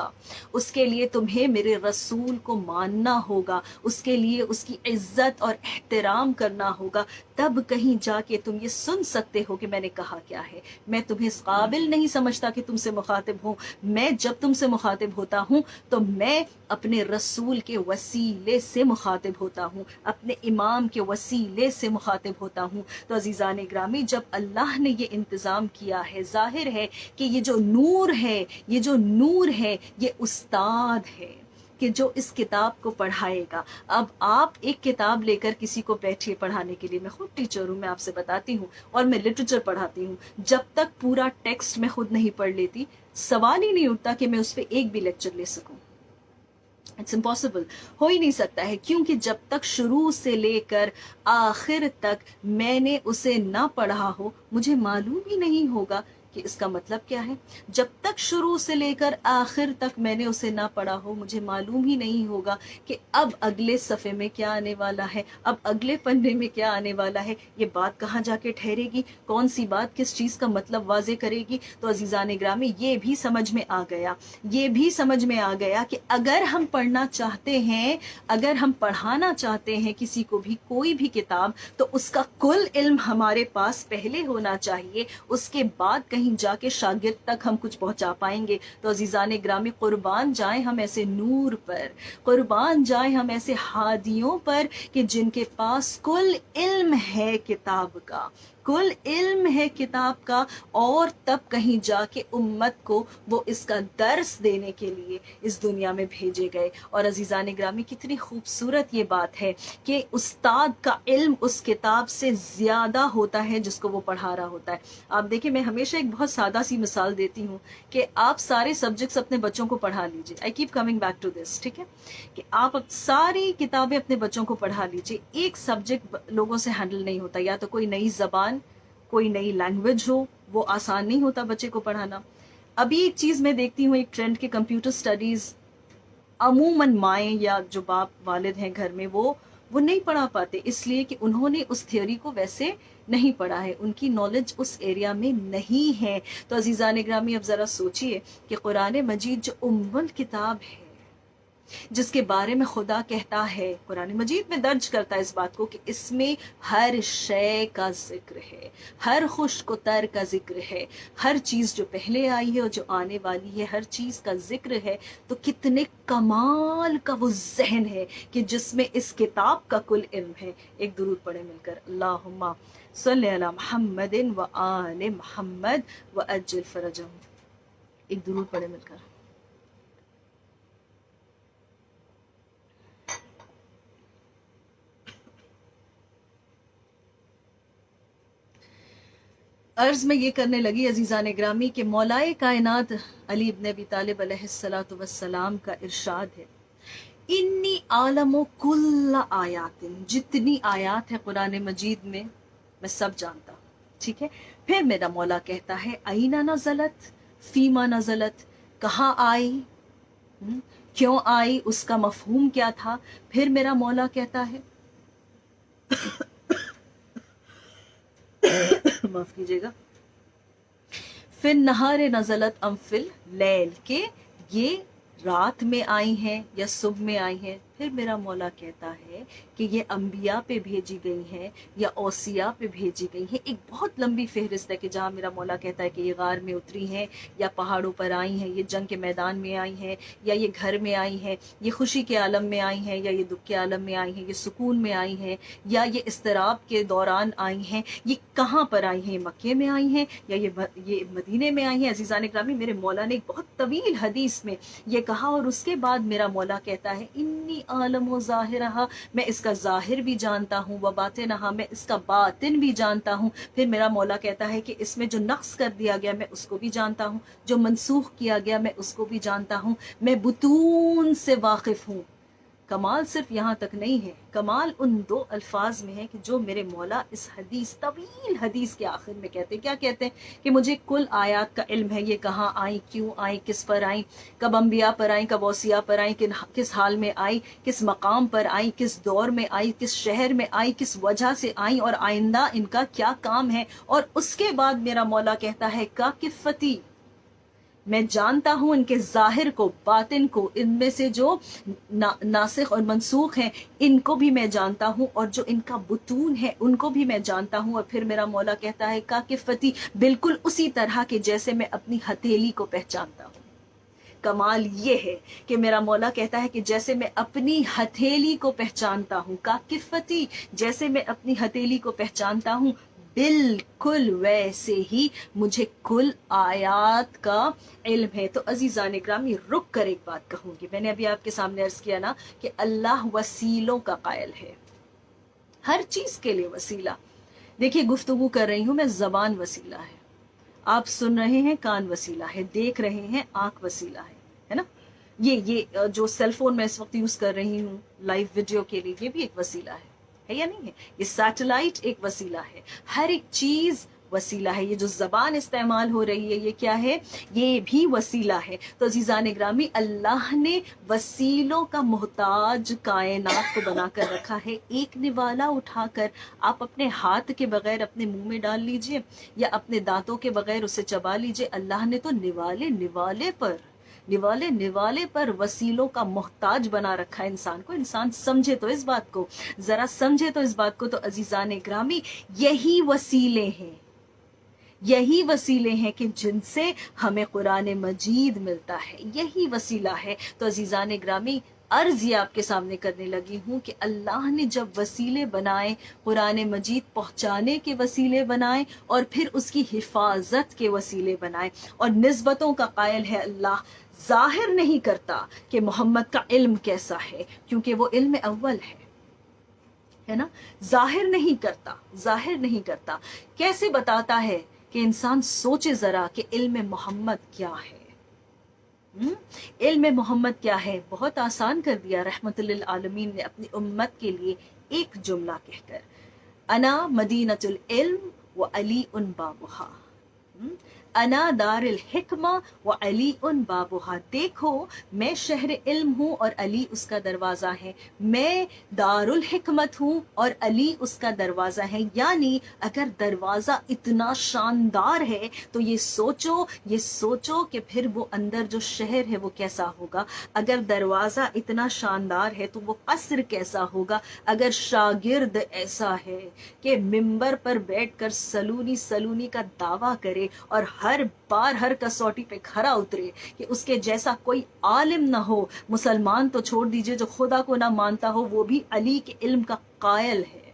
اس کے لیے تمہیں میرے رسول کو ماننا ہوگا، اس کے لیے اس کی عزت اور احترام کرنا ہوگا، تب کہیں جا کے تم یہ سن سکتے ہو کہ میں نے کہا کیا ہے۔ میں تمہیں اس قابل نہیں سمجھتا کہ تم سے مخاطب ہوں، میں جب تم سے مخاطب ہوتا ہوں تو میں اپنے رسول کے وسیلے سے مخاطب ہوتا ہوں، اپنے امام کے وسیلے سے مخاطب ہوتا ہوں۔ تو عزیزان گرامی، جب اللہ نے یہ انتظام کیا ہے، ظاہر ہے کہ یہ جو نور ہے، یہ جو نور ہے، یہ استاد ہے کہ جو اس کتاب کو پڑھائے گا۔ اب آپ ایک کتاب لے کر کسی کو بیٹھیے پڑھانے کے لیے، میں خود ٹیچر ہوں، میں آپ سے بتاتی ہوں، اور میں لٹریچر پڑھاتی ہوں، جب تک پورا ٹیکسٹ میں خود نہیں پڑھ لیتی سوال ہی نہیں اٹھتا کہ میں اس پہ ایک بھی لیکچر لے سکوں۔ اٹس امپاسبل، ہو ہی نہیں سکتا ہے، کیونکہ جب تک شروع سے لے کر آخر تک میں نے اسے نہ پڑھا ہو، مجھے معلوم ہی نہیں ہوگا کہ اس کا مطلب کیا ہے. جب تک شروع سے لے کر آخر تک میں نے اسے نہ پڑھا ہو مجھے معلوم ہی نہیں ہوگا کہ اب اگلے صفحے میں کیا آنے والا ہے, اب اگلے پنے میں کیا آنے والا ہے, یہ بات کہاں جا کے ٹھہرے گی, کون سی بات کس چیز کا مطلب واضح کرے گی. تو عزیزان گرامی یہ بھی سمجھ میں آ گیا, یہ بھی سمجھ میں آ گیا کہ اگر ہم پڑھنا چاہتے ہیں, اگر ہم پڑھانا چاہتے ہیں کسی کو بھی کوئی بھی کتاب, تو اس کا کل علم ہمارے پاس پہلے ہونا چاہیے, اس کے بعد کہیں جا کے شاگرد تک ہم کچھ پہنچا پائیں گے. تو عزیزان گرامی قربان جائیں ہم ایسے نور پر, قربان جائیں ہم ایسے ہادیوں پر کہ جن کے پاس کل علم ہے کتاب کا, کل علم ہے کتاب کا, اور تب کہیں جا کے امت کو وہ اس کا درس دینے کے لیے اس دنیا میں بھیجے گئے. اور عزیزان گرامی کتنی خوبصورت یہ بات ہے کہ استاد کا علم اس کتاب سے زیادہ ہوتا ہے جس کو وہ پڑھا رہا ہوتا ہے. آپ دیکھیں میں ہمیشہ ایک بہت سادہ سی مثال دیتی ہوں کہ آپ سارے سبجیکٹس اپنے بچوں کو پڑھا لیجئے. I keep coming back to this, ٹھیک ہے, کہ آپ ساری کتابیں اپنے بچوں کو پڑھا لیجئے. ایک سبجیکٹ لوگوں سے ہینڈل نہیں ہوتا, یا تو کوئی نئی زبان, کوئی نئی لینگویج ہو, وہ آسان نہیں ہوتا بچے کو پڑھانا. ابھی ایک چیز میں دیکھتی ہوں, ایک ٹرینڈ کے کمپیوٹر سٹڈیز عموماً مائیں یا جو باپ والد ہیں گھر میں وہ نہیں پڑھا پاتے, اس لیے کہ انہوں نے اس تھیوری کو ویسے نہیں پڑھا ہے, ان کی نالج اس ایریا میں نہیں ہے. تو عزیزان گرامی اب ذرا سوچئے کہ قرآن مجید جو ام الکتاب ہے, جس کے بارے میں خدا کہتا ہے, قرآن مجید میں درج کرتا ہے اس بات کو کہ اس میں ہر شے کا ذکر ہے, ہر خشک و تر کا ذکر ہے, ہر چیز جو پہلے آئی ہے اور جو آنے والی ہے ہر چیز کا ذکر ہے. تو کتنے کمال کا وہ ذہن ہے کہ جس میں اس کتاب کا کل علم ہے. ایک درود پڑھیں مل کر, اللہم صلی علی محمد و آل محمد و اجل فرجہم. ایک درود پڑھیں مل کر. عرض میں یہ کرنے لگی عزیزان گرامی کہ مولائے کائنات علی ابن ابی طالب علیہ السلام کا ارشاد ہے, انی عالم و کل آیات, جتنی آیات ہے قرآن مجید میں سب جانتا ہوں, ٹھیک ہے. پھر میرا مولا کہتا ہے اینا نزلت, فیما نزلت, کہاں آئی, کیوں آئی, اس کا مفہوم کیا تھا. پھر میرا مولا کہتا ہے معاف کیجیے گا, فی النہار نزلت ام فی اللیل, کہ یہ رات میں آئی ہیں یا صبح میں آئی ہیں. پھر میرا مولا کہتا ہے کہ یہ انبیاء پہ بھیجی گئی ہیں یا اوصیاء پہ بھیجی گئی ہیں. ایک بہت لمبی فہرست ہے کہ جہاں میرا مولا کہتا ہے کہ یہ غار میں اتری ہیں یا پہاڑوں پر آئی ہیں, یہ جنگ کے میدان میں آئی ہیں یا یہ گھر میں آئی ہیں, یہ خوشی کے عالم میں آئی ہیں یا یہ دکھ کے عالم میں آئی ہیں, یہ سکون میں آئی ہیں یا یہ اضطراب کے دوران آئی ہیں, یہ کہاں پر آئی ہیں, مکے میں آئی ہیں یا یہ مدینے میں آئی ہیں. عزیزان اکرامی میرے مولا نے ایک بہت طویل حدیث میں یہ کہا, اور اس کے بعد میرا مولا کہتا ہے انی عالم و ظاہرہا, میں اس کا ظاہر بھی جانتا ہوں, و باطنہا, میں اس کا باطن بھی جانتا ہوں. پھر میرا مولا کہتا ہے کہ اس میں جو نقص کر دیا گیا میں اس کو بھی جانتا ہوں, جو منسوخ کیا گیا میں اس کو بھی جانتا ہوں, میں بطون سے واقف ہوں. کمال صرف یہاں تک نہیں ہے, کمال ان دو الفاظ میں ہے کہ جو میرے مولا اس حدیث, طویل حدیث کے آخر میں کہتے ہیں. کیا کہتے ہیں کہ مجھے کل آیات کا علم ہے, یہ کہاں آئیں, کیوں آئیں, کس پر آئیں, کب انبیاء پر آئیں, کب اوصیاء پر آئیں, کس حال میں آئیں, کس مقام پر آئیں, کس دور میں آئیں, کس شہر میں آئیں, کس وجہ سے آئیں, اور آئندہ ان کا کیا کام ہے. اور اس کے بعد میرا مولا کہتا ہے کا کفتی, میں جانتا ہوں ان کے ظاہر کو, باطن کو, ان میں سے جو ناسخ اور منسوخ ہیں ان کو بھی میں جانتا ہوں, اور جو ان کا بطون ہے ان کو بھی میں جانتا ہوں. اور پھر میرا مولا کہتا ہے کا کفتی, بالکل اسی طرح کہ جیسے میں اپنی ہتھیلی کو پہچانتا ہوں. کمال یہ ہے کہ میرا مولا کہتا ہے کہ جیسے میں اپنی ہتھیلی کو پہچانتا ہوں, کا کفتی, جیسے میں اپنی ہتھیلی کو پہچانتا ہوں, بالکل ویسے ہی مجھے کل آیات کا علم ہے. تو عزیزان اکرامی رک کر ایک بات کہوں گی, میں نے ابھی آپ کے سامنے عرض کیا نا کہ اللہ وسیلوں کا قائل ہے, ہر چیز کے لیے وسیلہ. دیکھیے گفتگو کر رہی ہوں میں, زبان وسیلہ ہے, آپ سن رہے ہیں کان وسیلہ ہے, دیکھ رہے ہیں آنکھ وسیلہ ہے نا, یہ جو سیل فون میں اس وقت یوز کر رہی ہوں لائیو ویڈیو کے لیے, یہ بھی ایک وسیلہ ہے یا نہیں ہے, یہ سیٹلائٹ ایک وسیلہ ہے. ہر ایک چیز وسیلہ ہے. یہ جو زبان استعمال ہو رہی ہے یہ کیا ہے؟ یہ بھی وسیلہ ہے. تو عزیزان گرامی اللہ نے وسیلوں کا محتاج کائنات کو بنا کر رکھا ہے. ایک نوالا اٹھا کر آپ اپنے ہاتھ کے بغیر اپنے منہ میں ڈال لیجئے یا اپنے دانتوں کے بغیر اسے چبا لیجئے. اللہ نے تو نوالے پر وسیلوں کا محتاج بنا رکھا ہے انسان کو. انسان سمجھے تو اس بات کو، ذرا سمجھے تو اس بات کو. تو عزیزان گرامی یہی وسیلے ہیں کہ جن سے ہمیں قرآن مجید ملتا ہے، یہی وسیلہ ہے. تو عزیزان گرامی عرض یہ آپ کے سامنے کرنے لگی ہوں کہ اللہ نے جب وسیلے بنائے، قرآن مجید پہنچانے کے وسیلے بنائے اور پھر اس کی حفاظت کے وسیلے بنائے. اور نسبتوں کا قائل ہے اللہ، ظاہر نہیں کرتا کہ محمد کا علم کیسا ہے کیونکہ وہ علم اول ہے نا. ظاہر نہیں کرتا. کیسے بتاتا ہے کہ انسان سوچے ذرا کہ علم محمد کیا ہے. علم محمد کیا ہے؟ بہت آسان کر دیا رحمت للعالمین نے اپنی امت کے لیے ایک جملہ کہہ کر، انا مدینۃ العلم و علی ان بابہا. انا دار الحکمہ و علی ان بابہا. دیکھو میں شہر علم ہوں اور علی اس کا دروازہ ہے. میں دار الحکمت ہوں اور علی اس کا دروازہ ہے. یعنی اگر دروازہ اتنا شاندار ہے تو یہ سوچو کہ پھر وہ اندر جو شہر ہے وہ کیسا ہوگا. اگر دروازہ اتنا شاندار ہے تو وہ قصر کیسا ہوگا. اگر شاگرد ایسا ہے کہ منبر پر بیٹھ کر سلونی کا دعویٰ کرے اور ہر بار ہر کسوٹی پہ کھرا اترے کہ اس کے جیسا کوئی عالم نہ ہو، مسلمان تو چھوڑ دیجئے جو خدا کو نہ مانتا ہو وہ بھی علی کے علم کا قائل ہے،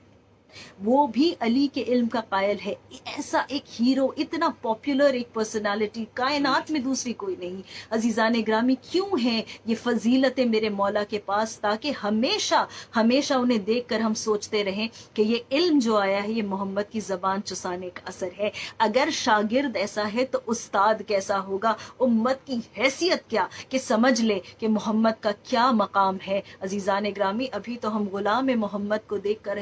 وہ بھی علی کے علم کا قائل ہے. ایسا ایک ہیرو، اتنا پاپولر ایک پرسنالٹی کائنات میں دوسری کوئی نہیں. عزیزان گرامی کیوں ہیں یہ فضیلتیں میرے مولا کے پاس؟ تاکہ ہمیشہ انہیں دیکھ کر ہم سوچتے رہیں کہ یہ علم جو آیا ہے یہ محمد کی زبان چسانے کا اثر ہے. اگر شاگرد ایسا ہے تو استاد کیسا ہوگا، امت کی حیثیت کیا کہ سمجھ لے کہ محمد کا کیا مقام ہے. عزیزان گرامی ابھی تو ہم غلام محمد کو دیکھ کر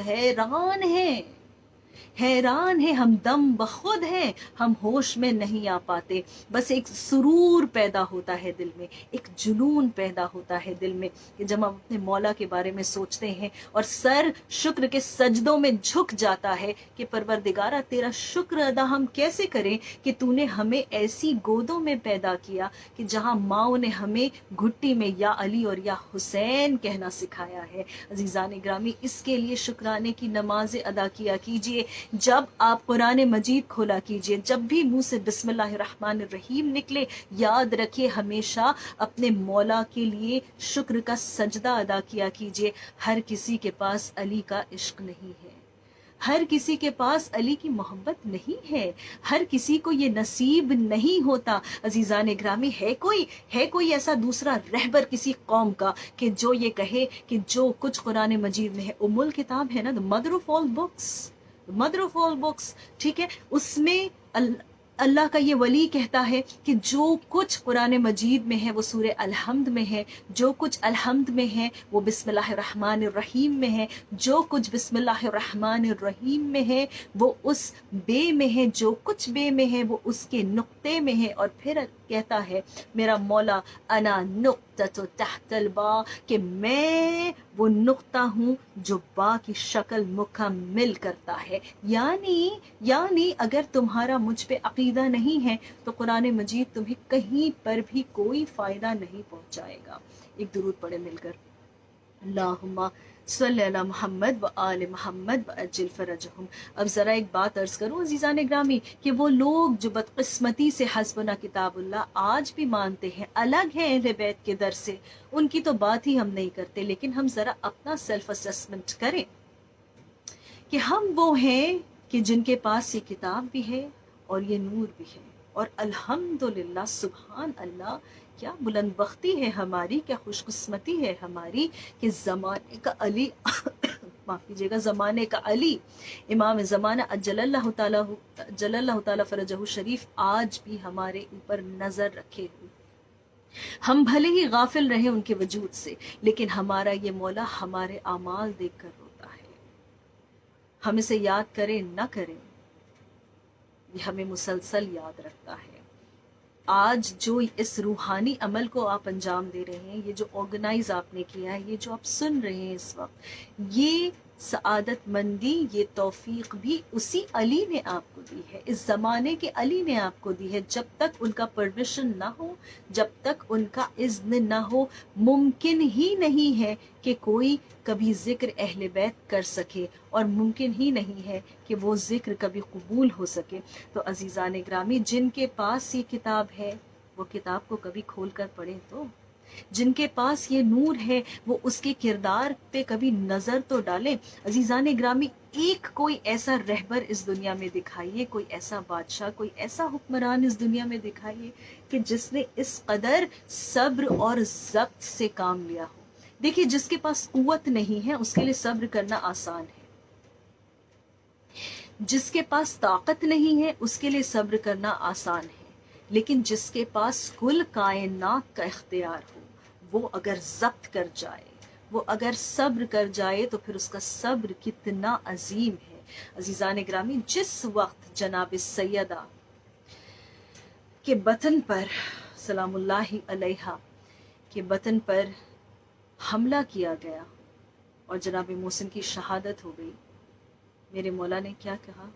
حیران ہیں، ہم دم بخود ہیں، ہم ہوش میں نہیں آ پاتے. بس ایک سرور پیدا ہوتا ہے دل میں، ایک جنون پیدا ہوتا ہے دل میں کہ جب ہم اپنے مولا کے بارے میں سوچتے ہیں اور سر شکر کے سجدوں میں جھک جاتا ہے کہ پروردگارہ تیرا شکر ادا ہم کیسے کریں کہ تو نے ہمیں ایسی گودوں میں پیدا کیا کہ جہاں ماؤں نے ہمیں گھٹی میں یا علی اور یا حسین کہنا سکھایا ہے. عزیزان گرامی اس کے لیے شکرانے کی نماز ادا کیا کیجئے. جب آپ قرآن مجید کھولا کیجئے، جب بھی منہ سے بسم اللہ الرحمن الرحیم نکلے، یاد رکھیے ہمیشہ اپنے مولا کے لیے شکر کا سجدہ ادا کیا کیجئے. ہر کسی کے پاس علی کا عشق نہیں ہے، ہر کسی کے پاس علی کی محبت نہیں ہے، ہر کسی کو یہ نصیب نہیں ہوتا. عزیزان گرامی ہے کوئی ایسا دوسرا رہبر کسی قوم کا کہ جو یہ کہے کہ جو کچھ قرآن مجید میں ہے، ام الکتاب ہے نا، مدر آف آل بکس، ٹھیک ہے، اس میں اللہ کا یہ ولی کہتا ہے کہ جو کچھ قرآن مجید میں ہے وہ سورہ الحمد میں ہے، جو کچھ الحمد میں ہے وہ بسم اللہ الرحمن الرحیم میں ہے، جو کچھ بسم اللہ الرحمن الرحیم میں ہے وہ اس بے میں ہے، جو کچھ بے میں ہے وہ اس کے نقطے میں ہے. اور پھر کہتا ہے میرا مولا انا نقطۃ تحت البا، کہ میں وہ نقطہ ہوں جو با کی شکل مکمل کرتا ہے. یعنی اگر تمہارا مجھ پہ عقیدہ نہیں ہے تو قرآن مجید تمہیں کہیں پر بھی کوئی فائدہ نہیں پہنچائے گا. ایک درود پڑھے مل کر، اللہم صلی علی محمد و آل محمد و عجل فرجہم. اب ذرا ایک بات عرض کروں عزیزان گرامی کہ وہ لوگ جو بدقسمتی سے حسبنا کتاب اللہ آج بھی مانتے ہیں، الگ ہیں اہل بیت کے در سے، ان کی تو بات ہی ہم نہیں کرتے. لیکن ہم ذرا اپنا سیلف اسیسمنٹ کریں کہ ہم وہ ہیں کہ جن کے پاس یہ کتاب بھی ہے اور یہ نور بھی ہے. اور الحمدللہ سبحان اللہ، کیا بلند بختی ہے ہماری، کیا خوش قسمتی ہے ہماری کہ زمانے کا علی معاف کیجیے گا، زمانے کا علی امام زمانہ جل اللہ تعالی فرجہ شریف آج بھی ہمارے اوپر نظر رکھے ہوئے. ہم بھلے ہی غافل رہے ان کے وجود سے، لیکن ہمارا یہ مولا ہمارے اعمال دیکھ کر روتا ہے. ہم اسے یاد کریں نہ کریں یہ ہمیں مسلسل یاد رکھتا ہے۔ آج جو اس روحانی عمل کو آپ انجام دے رہے ہیں، یہ جو آرگنائز آپ نے کیا ہے، یہ جو آپ سن رہے ہیں اس وقت، یہ سعادت مندی، یہ توفیق بھی اسی علی نے آپ کو دی ہے، اس زمانے کے علی نے آپ کو دی ہے۔ جب تک ان کا پرمیشن نہ ہو، جب تک ان کا اذن نہ ہو، ممکن ہی نہیں ہے کہ کوئی کبھی ذکر اہل بیت کر سکے، اور ممکن ہی نہیں ہے کہ وہ ذکر کبھی قبول ہو سکے۔ تو عزیزان گرامی، جن کے پاس یہ کتاب ہے وہ کتاب کو کبھی کھول کر پڑھیں، تو جن کے پاس یہ نور ہے وہ اس کے کردار پہ کبھی نظر تو ڈالیں۔ عزیزان گرامی، ایک کوئی ایسا رہبر اس دنیا میں دکھائیے، کوئی ایسا بادشاہ، کوئی ایسا حکمران اس دنیا میں دکھائیے کہ جس نے اس قدر صبر اور ضبط سے کام لیا ہو۔ دیکھیے، جس کے پاس قوت نہیں ہے اس کے لیے صبر کرنا آسان ہے، جس کے پاس طاقت نہیں ہے اس کے لیے صبر کرنا آسان ہے، لیکن جس کے پاس کل کائنات کا اختیار ہو، وہ اگر ضبط کر جائے، وہ اگر صبر کر جائے، تو پھر اس کا صبر کتنا عظیم ہے۔ عزیزان گرامی، جس وقت جناب سیدہ کے بطن پر، سلام اللہ علیہا کے بطن پر حملہ کیا گیا اور جناب محسن کی شہادت ہو گئی، میرے مولا نے کیا کہا؟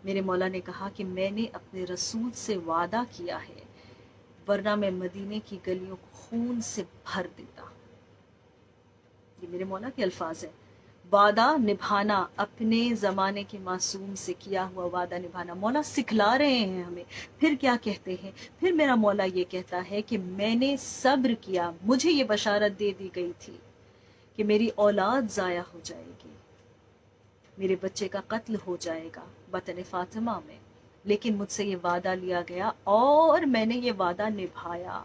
میرے مولا نے کہا کہ میں نے اپنے رسول سے وعدہ کیا ہے، ورنہ میں مدینے کی گلیوں کو خون سے بھر دیتا۔ یہ میرے مولا کے الفاظ ہیں، وعدہ نبھانا، اپنے زمانے کے معصوم سے کیا ہوا وعدہ نبھانا۔ مولا سکھلا رہے ہیں ہمیں، پھر کیا کہتے ہیں؟ پھر میرا مولا یہ کہتا ہے کہ میں نے صبر کیا، مجھے یہ بشارت دے دی گئی تھی کہ میری اولاد ضائع ہو جائے گی، میرے بچے کا قتل ہو جائے گا بطن فاطمہ میں، لیکن مجھ سے یہ وعدہ لیا گیا اور میں نے یہ وعدہ نبھایا۔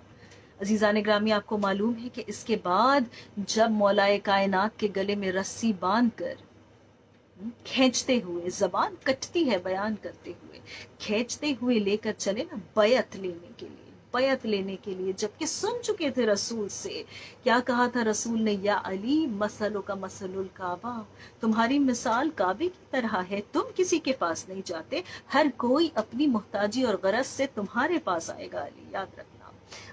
عزیزان گرامی، آپ کو معلوم ہے کہ اس کے بعد جب مولا کائنات کے گلے میں رسی باندھ کر کھینچتے ہوئے، زبان کٹتی ہے بیان کرتے ہوئے، کھینچتے ہوئے لے کر چلے نا بیعت لینے کے لیے، بیعت لینے کے لیے، جبکہ سن چکے تھے رسول سے، کیا کہا تھا رسول نے؟ یا علی مثلو کا مثل الکعبہ، تمہاری مثال کعبے کی طرح ہے، تم کسی کے پاس نہیں جاتے، ہر کوئی اپنی محتاجی اور غرض سے تمہارے پاس آئے گا علی، یاد رکھنا۔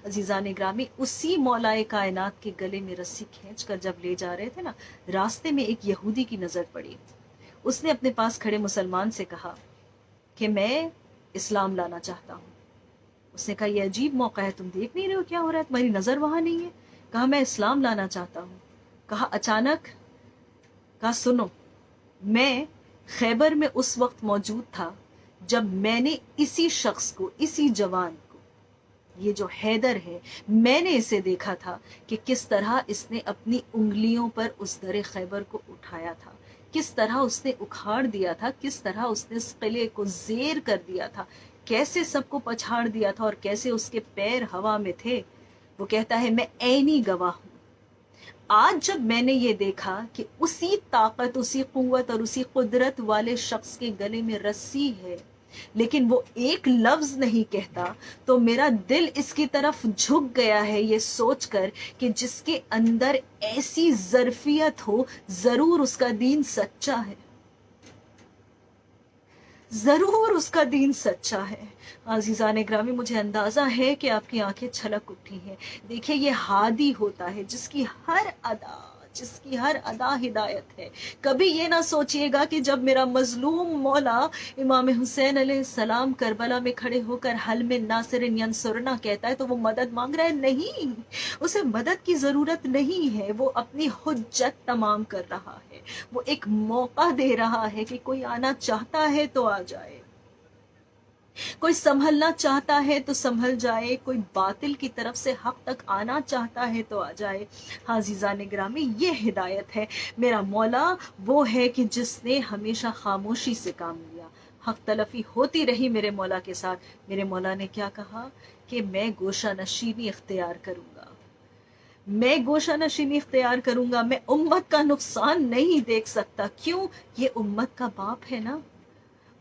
عزیزان گرامی، اسی مولا کائنات کے گلے میں رسی کھینچ کر جب لے جا رہے تھے نا، راستے میں ایک یہودی کی نظر پڑی، اس نے اپنے پاس کھڑے مسلمان سے کہا کہ میں اسلام لانا چاہتا ہوں۔ اس نے کہا یہ عجیب موقع ہے، تم دیکھ نہیں رہے ہو کیا ہو رہا ہے، تمہاری نظر وہاں نہیں ہے؟ کہا میں اسلام لانا چاہتا ہوں۔ کہا اچانک، کہا سنو، میں خیبر میں اس وقت موجود تھا جب میں نے اسی شخص کو، اسی جوان کو، یہ جو حیدر ہے، میں نے اسے دیکھا تھا کہ کس طرح اس نے اپنی انگلیوں پر اس در خیبر کو اٹھایا تھا، کس طرح اس نے اکھاڑ دیا تھا، کس طرح اس نے اس قلعے کو زیر کر دیا تھا، کیسے سب کو پچھاڑ دیا تھا اور کیسے اس کے پیر ہوا میں تھے۔ وہ کہتا ہے میں عینی گواہ ہوں۔ آج جب میں نے یہ دیکھا کہ اسی طاقت، اسی قوت اور اسی قدرت والے شخص کے گلے میں رسی ہے، لیکن وہ ایک لفظ نہیں کہتا، تو میرا دل اس کی طرف جھک گیا ہے یہ سوچ کر کہ جس کے اندر ایسی ظرفیت ہو، ضرور اس کا دین سچا ہے، ضرور اس کا دین سچا ہے۔ عزیزان گرامی، مجھے اندازہ ہے کہ آپ کی آنکھیں چھلک اٹھی ہیں۔ دیکھیں، یہ ہادی ہوتا ہے جس کی ہر ادا ہدایت ہے۔ کبھی یہ نہ سوچئے گا کہ جب میرا مظلوم مولا امام حسین علیہ السلام کربلا میں کھڑے ہو کر حل میں ناصر ینصرنا کہتا ہے تو وہ مدد مانگ رہا ہے، نہیں، اسے مدد کی ضرورت نہیں ہے، وہ اپنی حجت تمام کر رہا ہے، وہ ایک موقع دے رہا ہے کہ کوئی آنا چاہتا ہے تو آ جائے، کوئی سنبھلنا چاہتا ہے تو سنبھل جائے، کوئی باطل کی طرف سے حق تک آنا چاہتا ہے تو آ جائے۔ ہاں عزیزان گرامی، یہ ہدایت ہے۔ میرا مولا وہ ہے کہ جس نے ہمیشہ خاموشی سے کام لیا، حق تلفی ہوتی رہی میرے مولا کے ساتھ۔ میرے مولا نے کیا کہا کہ میں گوشہ نشینی اختیار کروں گا، میں گوشہ نشینی اختیار کروں گا، میں امت کا نقصان نہیں دیکھ سکتا۔ کیوں؟ یہ امت کا باپ ہے نا،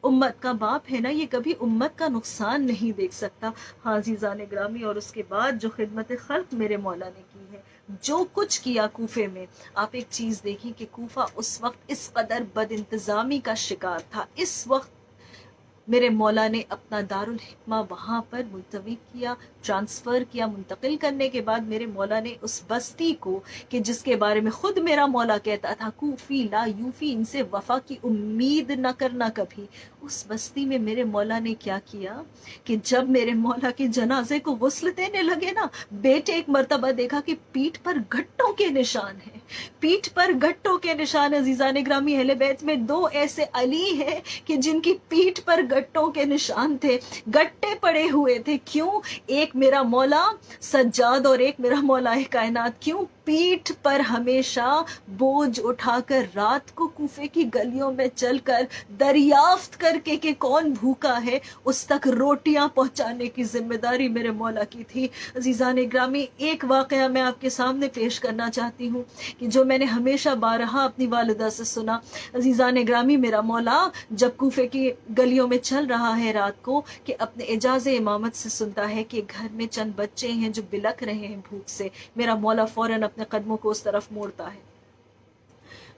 امت کا باپ ہے نا، یہ کبھی امت کا نقصان نہیں دیکھ سکتا۔ ہاں عزیزان گرامی، اور اس کے بعد جو خدمت خلق میرے مولا نے کی ہے، جو کچھ کیا کوفے میں، آپ ایک چیز دیکھیں کہ کوفہ اس وقت اس قدر بد انتظامی کا شکار تھا، اس وقت میرے مولا نے اپنا دارال حکمہ وہاں پر ملتوی کیا، ٹرانسفر کیا۔ منتقل کرنے کے بعد میرے مولا نے اس بستی کو، کہ جس کے بارے میں خود میرا مولا کہتا تھا کوفی لا یوفی، ان سے وفا کی امید نہ کرنا کبھی، اس بستی میں میرے مولا نے کیا کیا کہ جب میرے مولا کے جنازے کو غسل دینے لگے نا، بیٹے ایک مرتبہ دیکھا کہ پیٹھ پر گھٹوں کے نشان ہیں، پیٹھ پر گھٹوں کے نشان۔ عزیزان گرامی، اہل بیت میں دو ایسے علی ہیں کہ جن کی پیٹھ پر گھٹوں کے نشان تھے، گٹے پڑے ہوئے تھے۔ کیوں؟ ایک میرا مولا سجاد اور ایک میرا مولا کائنات۔ کیوں؟ پیٹھ پر ہمیشہ بوجھ اٹھا کر رات کو کوفے کی گلیوں میں چل کر دریافت کر کے کہ کون بھوکا ہے، اس تک روٹیاں پہنچانے کی ذمہ داری میرے مولا کی تھی۔ عزیزان گرامی، ایک واقعہ میں آپ کے سامنے پیش کرنا چاہتی ہوں کہ جو میں نے ہمیشہ بارہا اپنی والدہ سے سنا۔ عزیزان گرامی، میرا مولا جب کوفے کی گلیوں میں چل رہا ہے رات کو، کہ اپنے اعجاز امامت سے سنتا ہے کہ گھر میں چند بچے ہیں جو بلک رہے ہیں بھوک سے، میرا مولا فوراً اپنے قدموں کو اس طرف موڑتا ہے،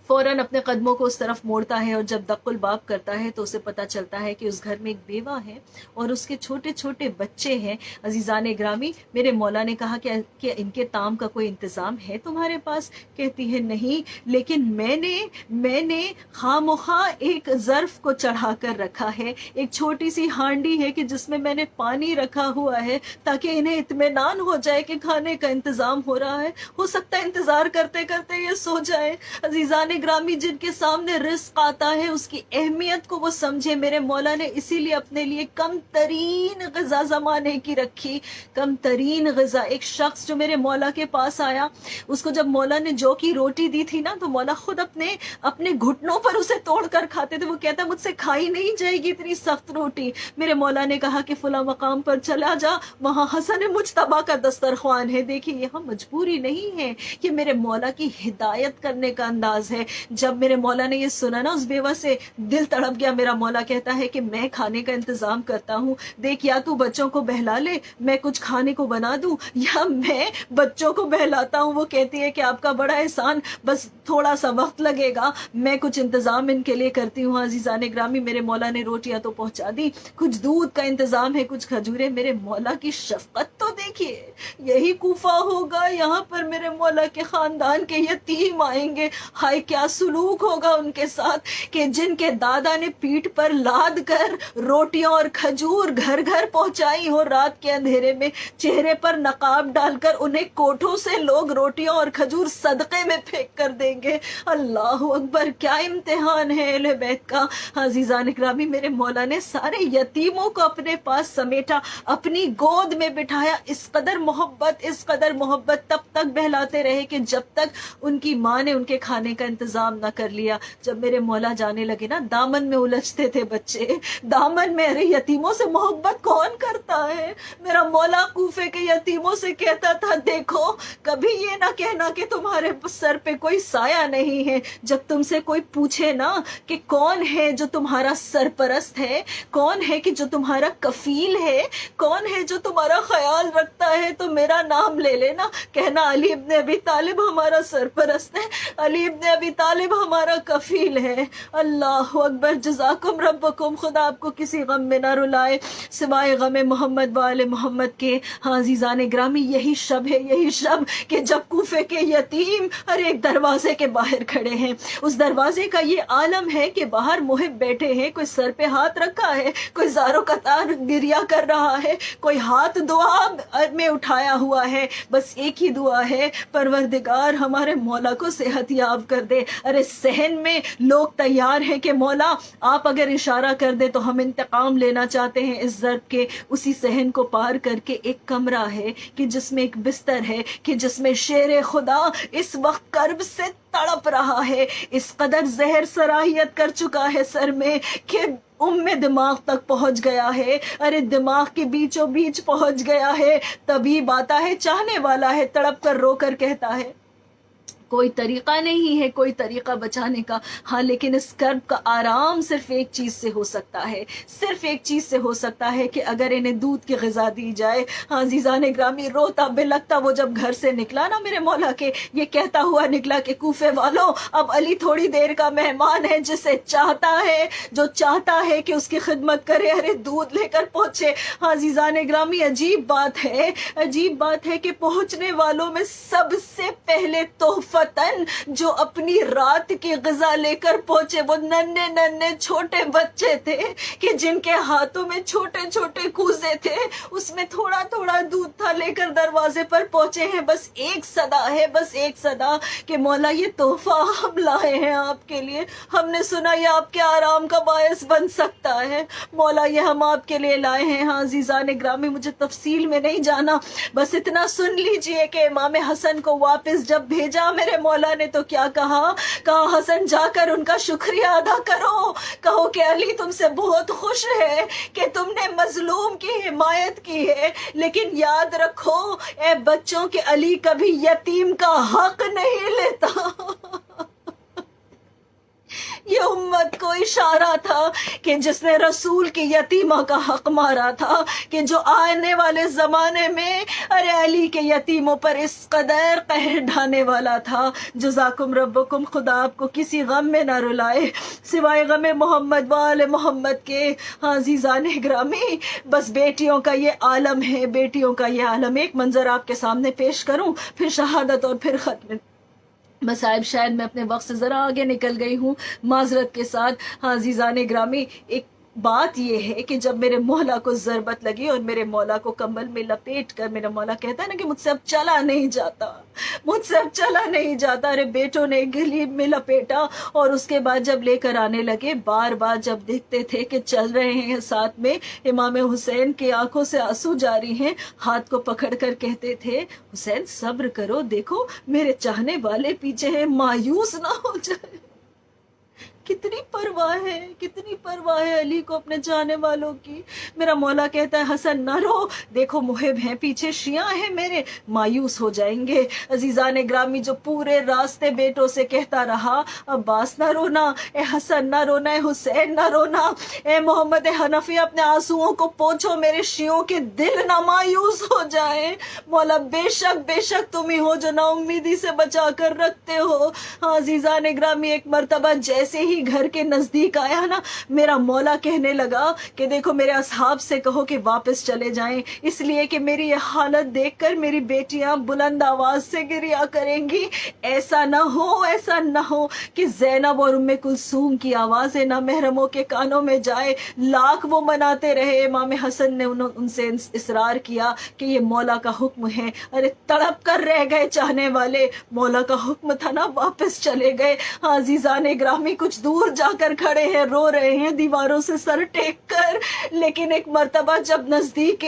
فوراً اپنے قدموں کو اس طرف موڑتا ہے، اور جب دق الباب کرتا ہے تو اسے پتہ چلتا ہے کہ اس گھر میں ایک بیوہ ہے اور اس کے چھوٹے چھوٹے بچے ہیں۔ عزیزان گرامی، میرے مولا نے کہا کہ ان کے طعام کا کوئی انتظام ہے تمہارے پاس؟ کہتی ہے نہیں، لیکن میں نے خواہ مخواہ ایک ظرف کو چڑھا کر رکھا ہے، ایک چھوٹی سی ہانڈی ہے کہ جس میں میں نے پانی رکھا ہوا ہے تاکہ انہیں اطمینان ہو جائے کہ کھانے کا انتظام ہو رہا ہے، ہو سکتا ہے انتظار کرتے کرتے یہ سو جائے۔ عزیزان گرامی، جن کے سامنے رزق آتا ہے اس کی اہمیت کو وہ سمجھے۔ میرے مولا نے اسی لیے اپنے لیے کم ترین غذا زمانے کی رکھی، کم ترین غذا۔ ایک شخص جو میرے مولا کے پاس آیا، اس کو جب مولا نے جو کی روٹی دی تھی نا، تو مولا خود اپنے گھٹنوں پر اسے توڑ کر کھاتے تھے۔ وہ کہتا مجھ سے کھائی نہیں جائے گی اتنی سخت روٹی۔ میرے مولا نے کہا کہ فلاں مقام پر چلا جا، وہاں حسن مجتبیٰ کا دسترخوان ہے۔ دیکھیے، یہاں مجبوری نہیں ہے، یہ میرے مولا کی ہدایت کرنے کا انداز ہے۔ جب میرے مولا نے یہ سنا نا، اس بیوہ سے دل تڑپ گیا۔ میرا مولا کہتا ہے کہ میں کھانے کا انتظام کرتا ہوں، دیکھ یا تو بچوں کو بہلا لے، میں کچھ کھانے کو بنا دوں، یا میں بچوں کو بہلاتا ہوں۔ وہ کہتی ہے کہ آپ کا بڑا احسان، بس تھوڑا سا وقت لگے گا، میں کچھ انتظام ان کے لیے کرتی ہوں۔ عزیزان گرامی، میرے مولا نے روٹیاں تو پہنچا دی، کچھ دودھ کا انتظام ہے، کچھ کھجورے۔ میرے مولا کی شفقت تو دیکھیے، یہی کوفہ ہوگا، یہاں پر میرے مولا کے خاندان کے یتیم آئیں گے، ہائے کیا سلوک ہوگا ان کے ساتھ، کہ جن کے دادا نے پیٹھ پر لاد کر روٹیاں اور کھجور گھر گھر پہنچائی ہو، رات کے اندھیرے میں چہرے پر نقاب ڈال کر انہیں کوٹھوں سے لوگ روٹیاں اور کھجور صدقے میں پھینک کر دیں گے۔ اللہ اکبر، کیا امتحان ہے اہل بیت کا۔ عزیزان اکرامی، میرے مولا نے سارے یتیموں کو اپنے پاس سمیٹا، اپنی گود میں بٹھایا، اس قدر محبت تب تک بہلاتے رہے کہ جب تک ان کی ماں نے ان کے کھانے کا انتظام نہ کر لیا۔ جب میرے مولا جانے لگے نا، دامن میں الجھتے تھے بچے، دامن میں۔ ارے یتیموں سے محبت کون کرتا ہے؟ میرا مولا کوفے کے یتیموں سے کہتا تھا، دیکھو کبھی یہ نہ کہنا کہ تمہارے سر پہ کوئی سایہ نہیں ہے۔ جب تم سے کوئی پوچھے نا کہ کون ہے جو تمہارا سرپرست ہے، کون ہے کہ جو تمہارا کفیل ہے، کون ہے جو تمہارا خیال رکھتا ہے، تو میرا نام لے لینا، کہنا علی ابن ابی طالب ہمارا سرپرست ہے، علی ابن ابی طالب ہمارا کفیل ہے۔ اللہ اکبر، جزاکم ربکم، خدا آپ کو کسی غم میں نہ رلائے سوائے غم محمد وآل محمد کے۔ ہاں عزیزان گرامی، یہی شب ہے، یہی شب کہ جب کوفے کے یتیم ہر ایک دروازے کے باہر کھڑے ہیں۔ اس دروازے کا یہ عالم ہے کہ باہر محب بیٹھے ہیں، کوئی سر پہ ہاتھ رکھا ہے، کوئی زارو قطار گریا کر رہا ہے، کوئی ہاتھ دعا میں اٹھایا ہوا ہے، بس ایک ہی دعا ہے، پروردگار ہمارے مولا کو صحت یاب کر دے۔ ارے صحن میں لوگ تیار ہیں کہ مولا آپ اگر اشارہ کر دے تو ہم انتقام لینا چاہتے ہیں اس ضرب کے۔ اسی صحن کو پار کر کے ایک کمرہ ہے کہ جس میں ایک بستر ہے، کہ جس میں شیر خدا اس وقت کرب سے تڑپ رہا ہے، اس قدر زہر سراحیت کر چکا ہے سر میں کہ دماغ تک پہنچ گیا ہے۔ ارے دماغ کے بیچوں بیچ پہنچ گیا ہے۔ طبیب آتا ہے، چاہنے والا ہے، تڑپ کر رو کر کہتا ہے کوئی طریقہ نہیں ہے کوئی طریقہ بچانے کا، ہاں لیکن اس کرب کا آرام صرف ایک چیز سے ہو سکتا ہے، صرف ایک چیز سے ہو سکتا ہے کہ اگر انہیں دودھ کی غذا دی جائے۔ ہاں عزیزان گرامی، روتا بلکتا وہ جب گھر سے نکلا نا میرے مولا کے، یہ کہتا ہوا نکلا کہ کوفے والوں، اب علی تھوڑی دیر کا مہمان ہے، جسے چاہتا ہے، جو چاہتا ہے کہ اس کی خدمت کرے، ارے دودھ لے کر پہنچے۔ ہاں عزیزان گرامی، عجیب بات ہے کہ پہنچنے والوں میں سب سے پہلے تحفتاً جو اپنی رات کی غذا لے کر پہنچے وہ ننھے چھوٹے بچے تھے کہ جن کے ہاتھوں میں چھوٹے چھوٹے کوزے تھے، اس میں تھوڑا تھوڑا دودھ تھا، لے کر دروازے پر پہنچے ہیں۔ بس ایک صدا کہ مولا یہ تحفہ ہم لائے ہیں آپ کے لیے، ہم نے سنا یہ آپ کے آرام کا باعث بن سکتا ہے، مولا یہ ہم آپ کے لیے لائے ہیں۔ ہاں عزیزان گرامی، مجھے تفصیل میں نہیں جانا، بس اتنا سن لیجئے کہ امام حسن کو واپس جب بھیجا میرے مولا نے تو کیا کہا حسن جا کر ان کا شکریہ ادا کرو، کہو کہ علی تم سے بہت خوش ہے کہ تم نے مظلوم کی حمایت کی ہے، لیکن یاد رکھو اے بچوں کہ علی کبھی یتیم کا حق نہیں لیتا۔ یہ امت کو اشارہ تھا کہ جس نے رسول کی یتیمہ کا حق مارا تھا، کہ جو آنے والے زمانے میں ارے علی کے یتیموں پر اس قدر قہر ڈھانے والا تھا۔ جزاکم ربکم، خدا آپ کو کسی غم میں نہ رلائے سوائے غم محمد وآل محمد کے۔ ہاں عزیزان گرامی، بس بیٹیوں کا یہ عالم ہے، بیٹیوں کا یہ عالم۔ ایک منظر آپ کے سامنے پیش کروں، پھر شہادت اور پھر ختم۔ بس صاحب شاید میں اپنے وقت سے ذرا آگے نکل گئی ہوں، معذرت کے ساتھ۔ ہاں عزیزان گرامی، ایک بات یہ ہے کہ جب میرے مولا کو ضربت لگی اور میرے مولا کو کمبل میں لپیٹ کر میرا مولا کہتا ہے نا کہ مجھ سے اب چلا نہیں جاتا، ارے بیٹوں نے گلی میں لپیٹا اور اس کے بعد جب لے کر آنے لگے، بار بار جب دیکھتے تھے کہ چل رہے ہیں ساتھ میں، امام حسین کی آنکھوں سے آنسو جاری ہیں، ہاتھ کو پکڑ کر کہتے تھے حسین صبر کرو، دیکھو میرے چاہنے والے پیچھے ہیں، مایوس نہ ہو جائے۔ کتنی پرواہ ہے علی کو اپنے جانے والوں کی۔ میرا مولا کہتا ہے حسن نہ رو، دیکھو محب ہیں پیچھے، شیعہ ہیں میرے، مایوس ہو جائیں گے۔ عزیزان گرامی، جو پورے راستے بیٹوں سے کہتا رہا عباس نہ رونا، اے حسن نہ رونا، اے حسین نہ رونا، اے محمد حنفی اپنے آنسوؤں کو پوچھو، میرے شیعوں کے دل نہ مایوس ہو جائیں۔ مولا بے شک تم ہی ہو جو نا امیدی سے بچا کر رکھتے ہو۔ ہاں عزیزان گرامی، ایک مرتبہ جیسے ہی گھر کے نزدیک آیا نا، میرا مولا کہنے لگا کہ دیکھو میرے اصحاب سے کہو کہ واپس چلے جائیں، اس لیے کہ میری یہ حالت دیکھ کر میری بیٹیاں بلند آواز سے گریا کریں گی۔ ایسا نہ ہو کہ زینب اور ام کلثوم کی آوازیں نہ محرموں کے کانوں میں جائے، لاکھ وہ مناتے رہے۔ امام حسن نے ان سے اصرار کیا کہ یہ مولا کا حکم ہے، ارے تڑپ کر رہ گئے چاہنے والے، مولا کا حکم تھا نا، واپس چلے گئے۔ ہاں عزیزان گرامی، کچھ دور جا کر کھڑے ہیں، رو رہے ہیں دیواروں سے سر ٹیک کر، لیکن ایک مرتبہ جب نزدیک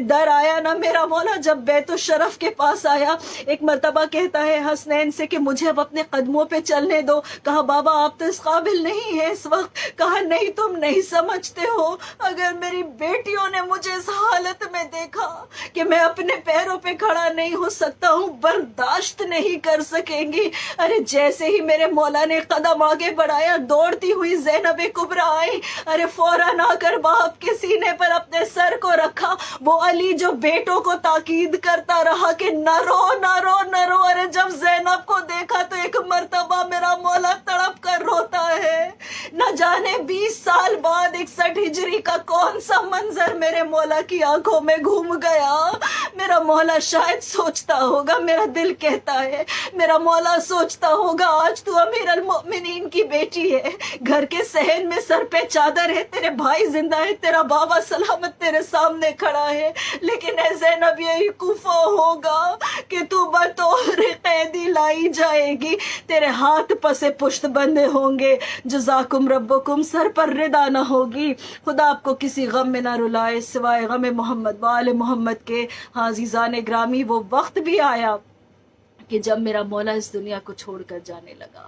در آیا نا، میرا مولا جب بیت الشرف کے پاس آیا، ایک مرتبہ کہتا ہے حسنین سے کہ مجھے اب اپنے قدموں پہ چلنے دو۔ کہا بابا آپ تو اس قابل نہیں ہیں اس وقت۔ کہا نہیں، تم نہیں سمجھتے ہو، اگر میری بیٹیوں نے مجھے اس حالت میں دیکھا کہ میں اپنے پیروں پہ کھڑا نہیں ہو سکتا ہوں، برداشت نہیں کر سکیں گی۔ ارے جیسے ہی میرے مولا نے قدم آگے بڑھایا، دوڑتی ہوئی زینب کبریٰ آئی، ارے فوراً آ کر باپ کے سینے پر اپنے سر کو رکھا۔ وہ علی جو بیٹوں کو تاکید کرتا رہا کہ نہ رو نہ رو نہ رو، ارے جب زینب کو دیکھا تو ایک مرتبہ میرا مولا تڑپ کر روتا ہے۔ نہ جانے 20 سال بعد 61 ہجری کا کون سا منظر میرے مولا کی آنکھوں میں گھوم گیا۔ میرا مولا شاید سوچتا ہوگا، میرا دل کہتا ہے میرا مولا سوچتا ہوگا آج تو امیر المؤمنین کی بیٹی ہے، گھر کے صحن میں سر پہ چادر ہے، تیرے بھائی زندہ ہے، تیرا بابا سلامت تیرے سامنے کھڑا ہے، لیکن اے زینب یہی کوفہ ہوگا کہ تو بطور قیدی لائی جائے گی، تیرے ہاتھ پسے پشت بندے ہوں گے، جزاکم ربکم، سر پر ردا نہ ہوگی۔ خدا آپ کو کسی غم میں نہ رلائے سوائے غم محمد وآل محمد کے۔ ہاں عزیزان گرامی، وہ وقت بھی آیا کہ جب میرا مولا اس دنیا کو چھوڑ کر جانے لگا،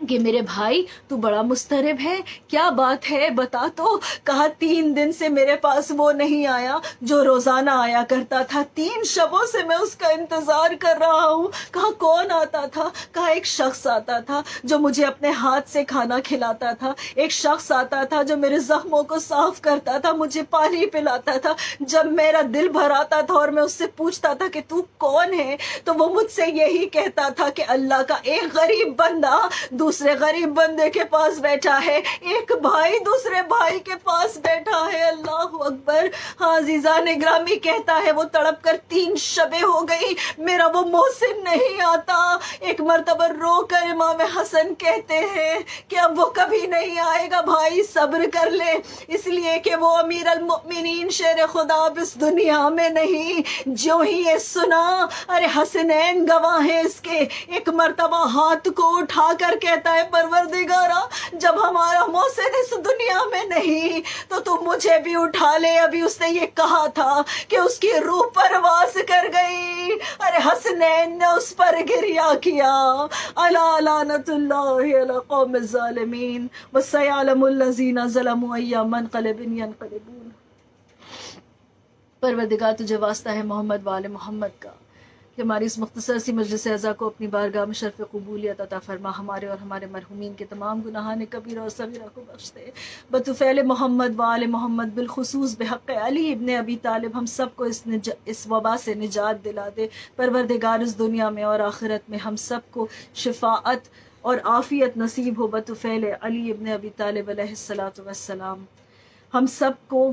کہ میرے بھائی تو بڑا مضطرب ہے، کیا بات ہے بتا تو. کہا 3 دن سے میرے پاس وہ نہیں آیا جو روزانہ آیا کرتا تھا، 3 شبوں سے میں اس کا انتظار کر رہا ہوں. کہا کون آتا تھا؟ کہا ایک شخص آتا تھا جو مجھے اپنے ہاتھ سے کھانا کھلاتا تھا، ایک شخص آتا تھا جو میرے زخموں کو صاف کرتا تھا، مجھے پانی پلاتا تھا. جب میرا دل بھر آتا تھا اور میں اس سے پوچھتا تھا کہ تو کون ہے، تو وہ مجھ سے یہی کہتا تھا کہ اللہ کا ایک غریب بندہ دوسرے غریب بندے کے پاس بیٹھا ہے، ایک بھائی دوسرے بھائی کے پاس بیٹھا ہے. اللہ اکبر. ہاں عزیزان گرامی کہتا ہے وہ تڑپ کر 3 شبیں ہو گئی، میرا وہ محسن نہیں آتا. ایک مرتبہ رو کر امام حسن کہتے ہیں کہ اب وہ کبھی نہیں آئے گا بھائی، صبر کر لے، اس لیے کہ وہ امیر المؤمنین شیر خدا اب اس دنیا میں نہیں. جو ہی یہ سنا، ارے حسنین گواہ ہیں اس کے، ایک مرتبہ ہاتھ کو اٹھا کر کہتا ہے پروردگارا جب ہمارا محسن اس دنیا میں نہیں تو تو مجھے بھی اٹھا لے. ابھی اس نے یہ کہا تھا کہ اس کی روح پرواز کر گئی. ارے حسنین نے اس پر گریہ کیا. الا لعنت اللہ علی قوم الظالمین وسیعلم الذین ظلموا ای منقلب ینقلبون. پروردگار تجھے واسطہ ہے محمد وآل محمد کا کہ ہماری اس مختصر سی مجلس اعزا کو اپنی بارگاہ میں شرف قبولیت عطا فرما، ہمارے اور ہمارے مرحومین کے تمام گناہان کبیرہ اور صغیرہ کو بخش دے. بطفیل محمد وآل محمد، بالخصوص بحق علی ابن ابی طالب ہم سب کو اس وبا سے نجات دلا دے. پروردگار اس دنیا میں اور آخرت میں ہم سب کو شفاعت اور عافیت نصیب ہو بطفیل علی ابن ابی طالب علیہ السلام. ہم سب کو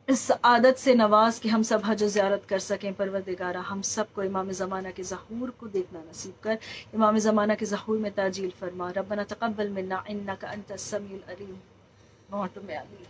اس عادت سے نواز کہ ہم سب حج و زیارت کر سکیں. پروردگارہ ہم سب کو امام زمانہ کے ظہور کو دیکھنا نصیب کر، امام زمانہ کے ظہور میں تاجیل فرما. ربنا تقبل منا انک انت السمیع العلیم. معتم علی.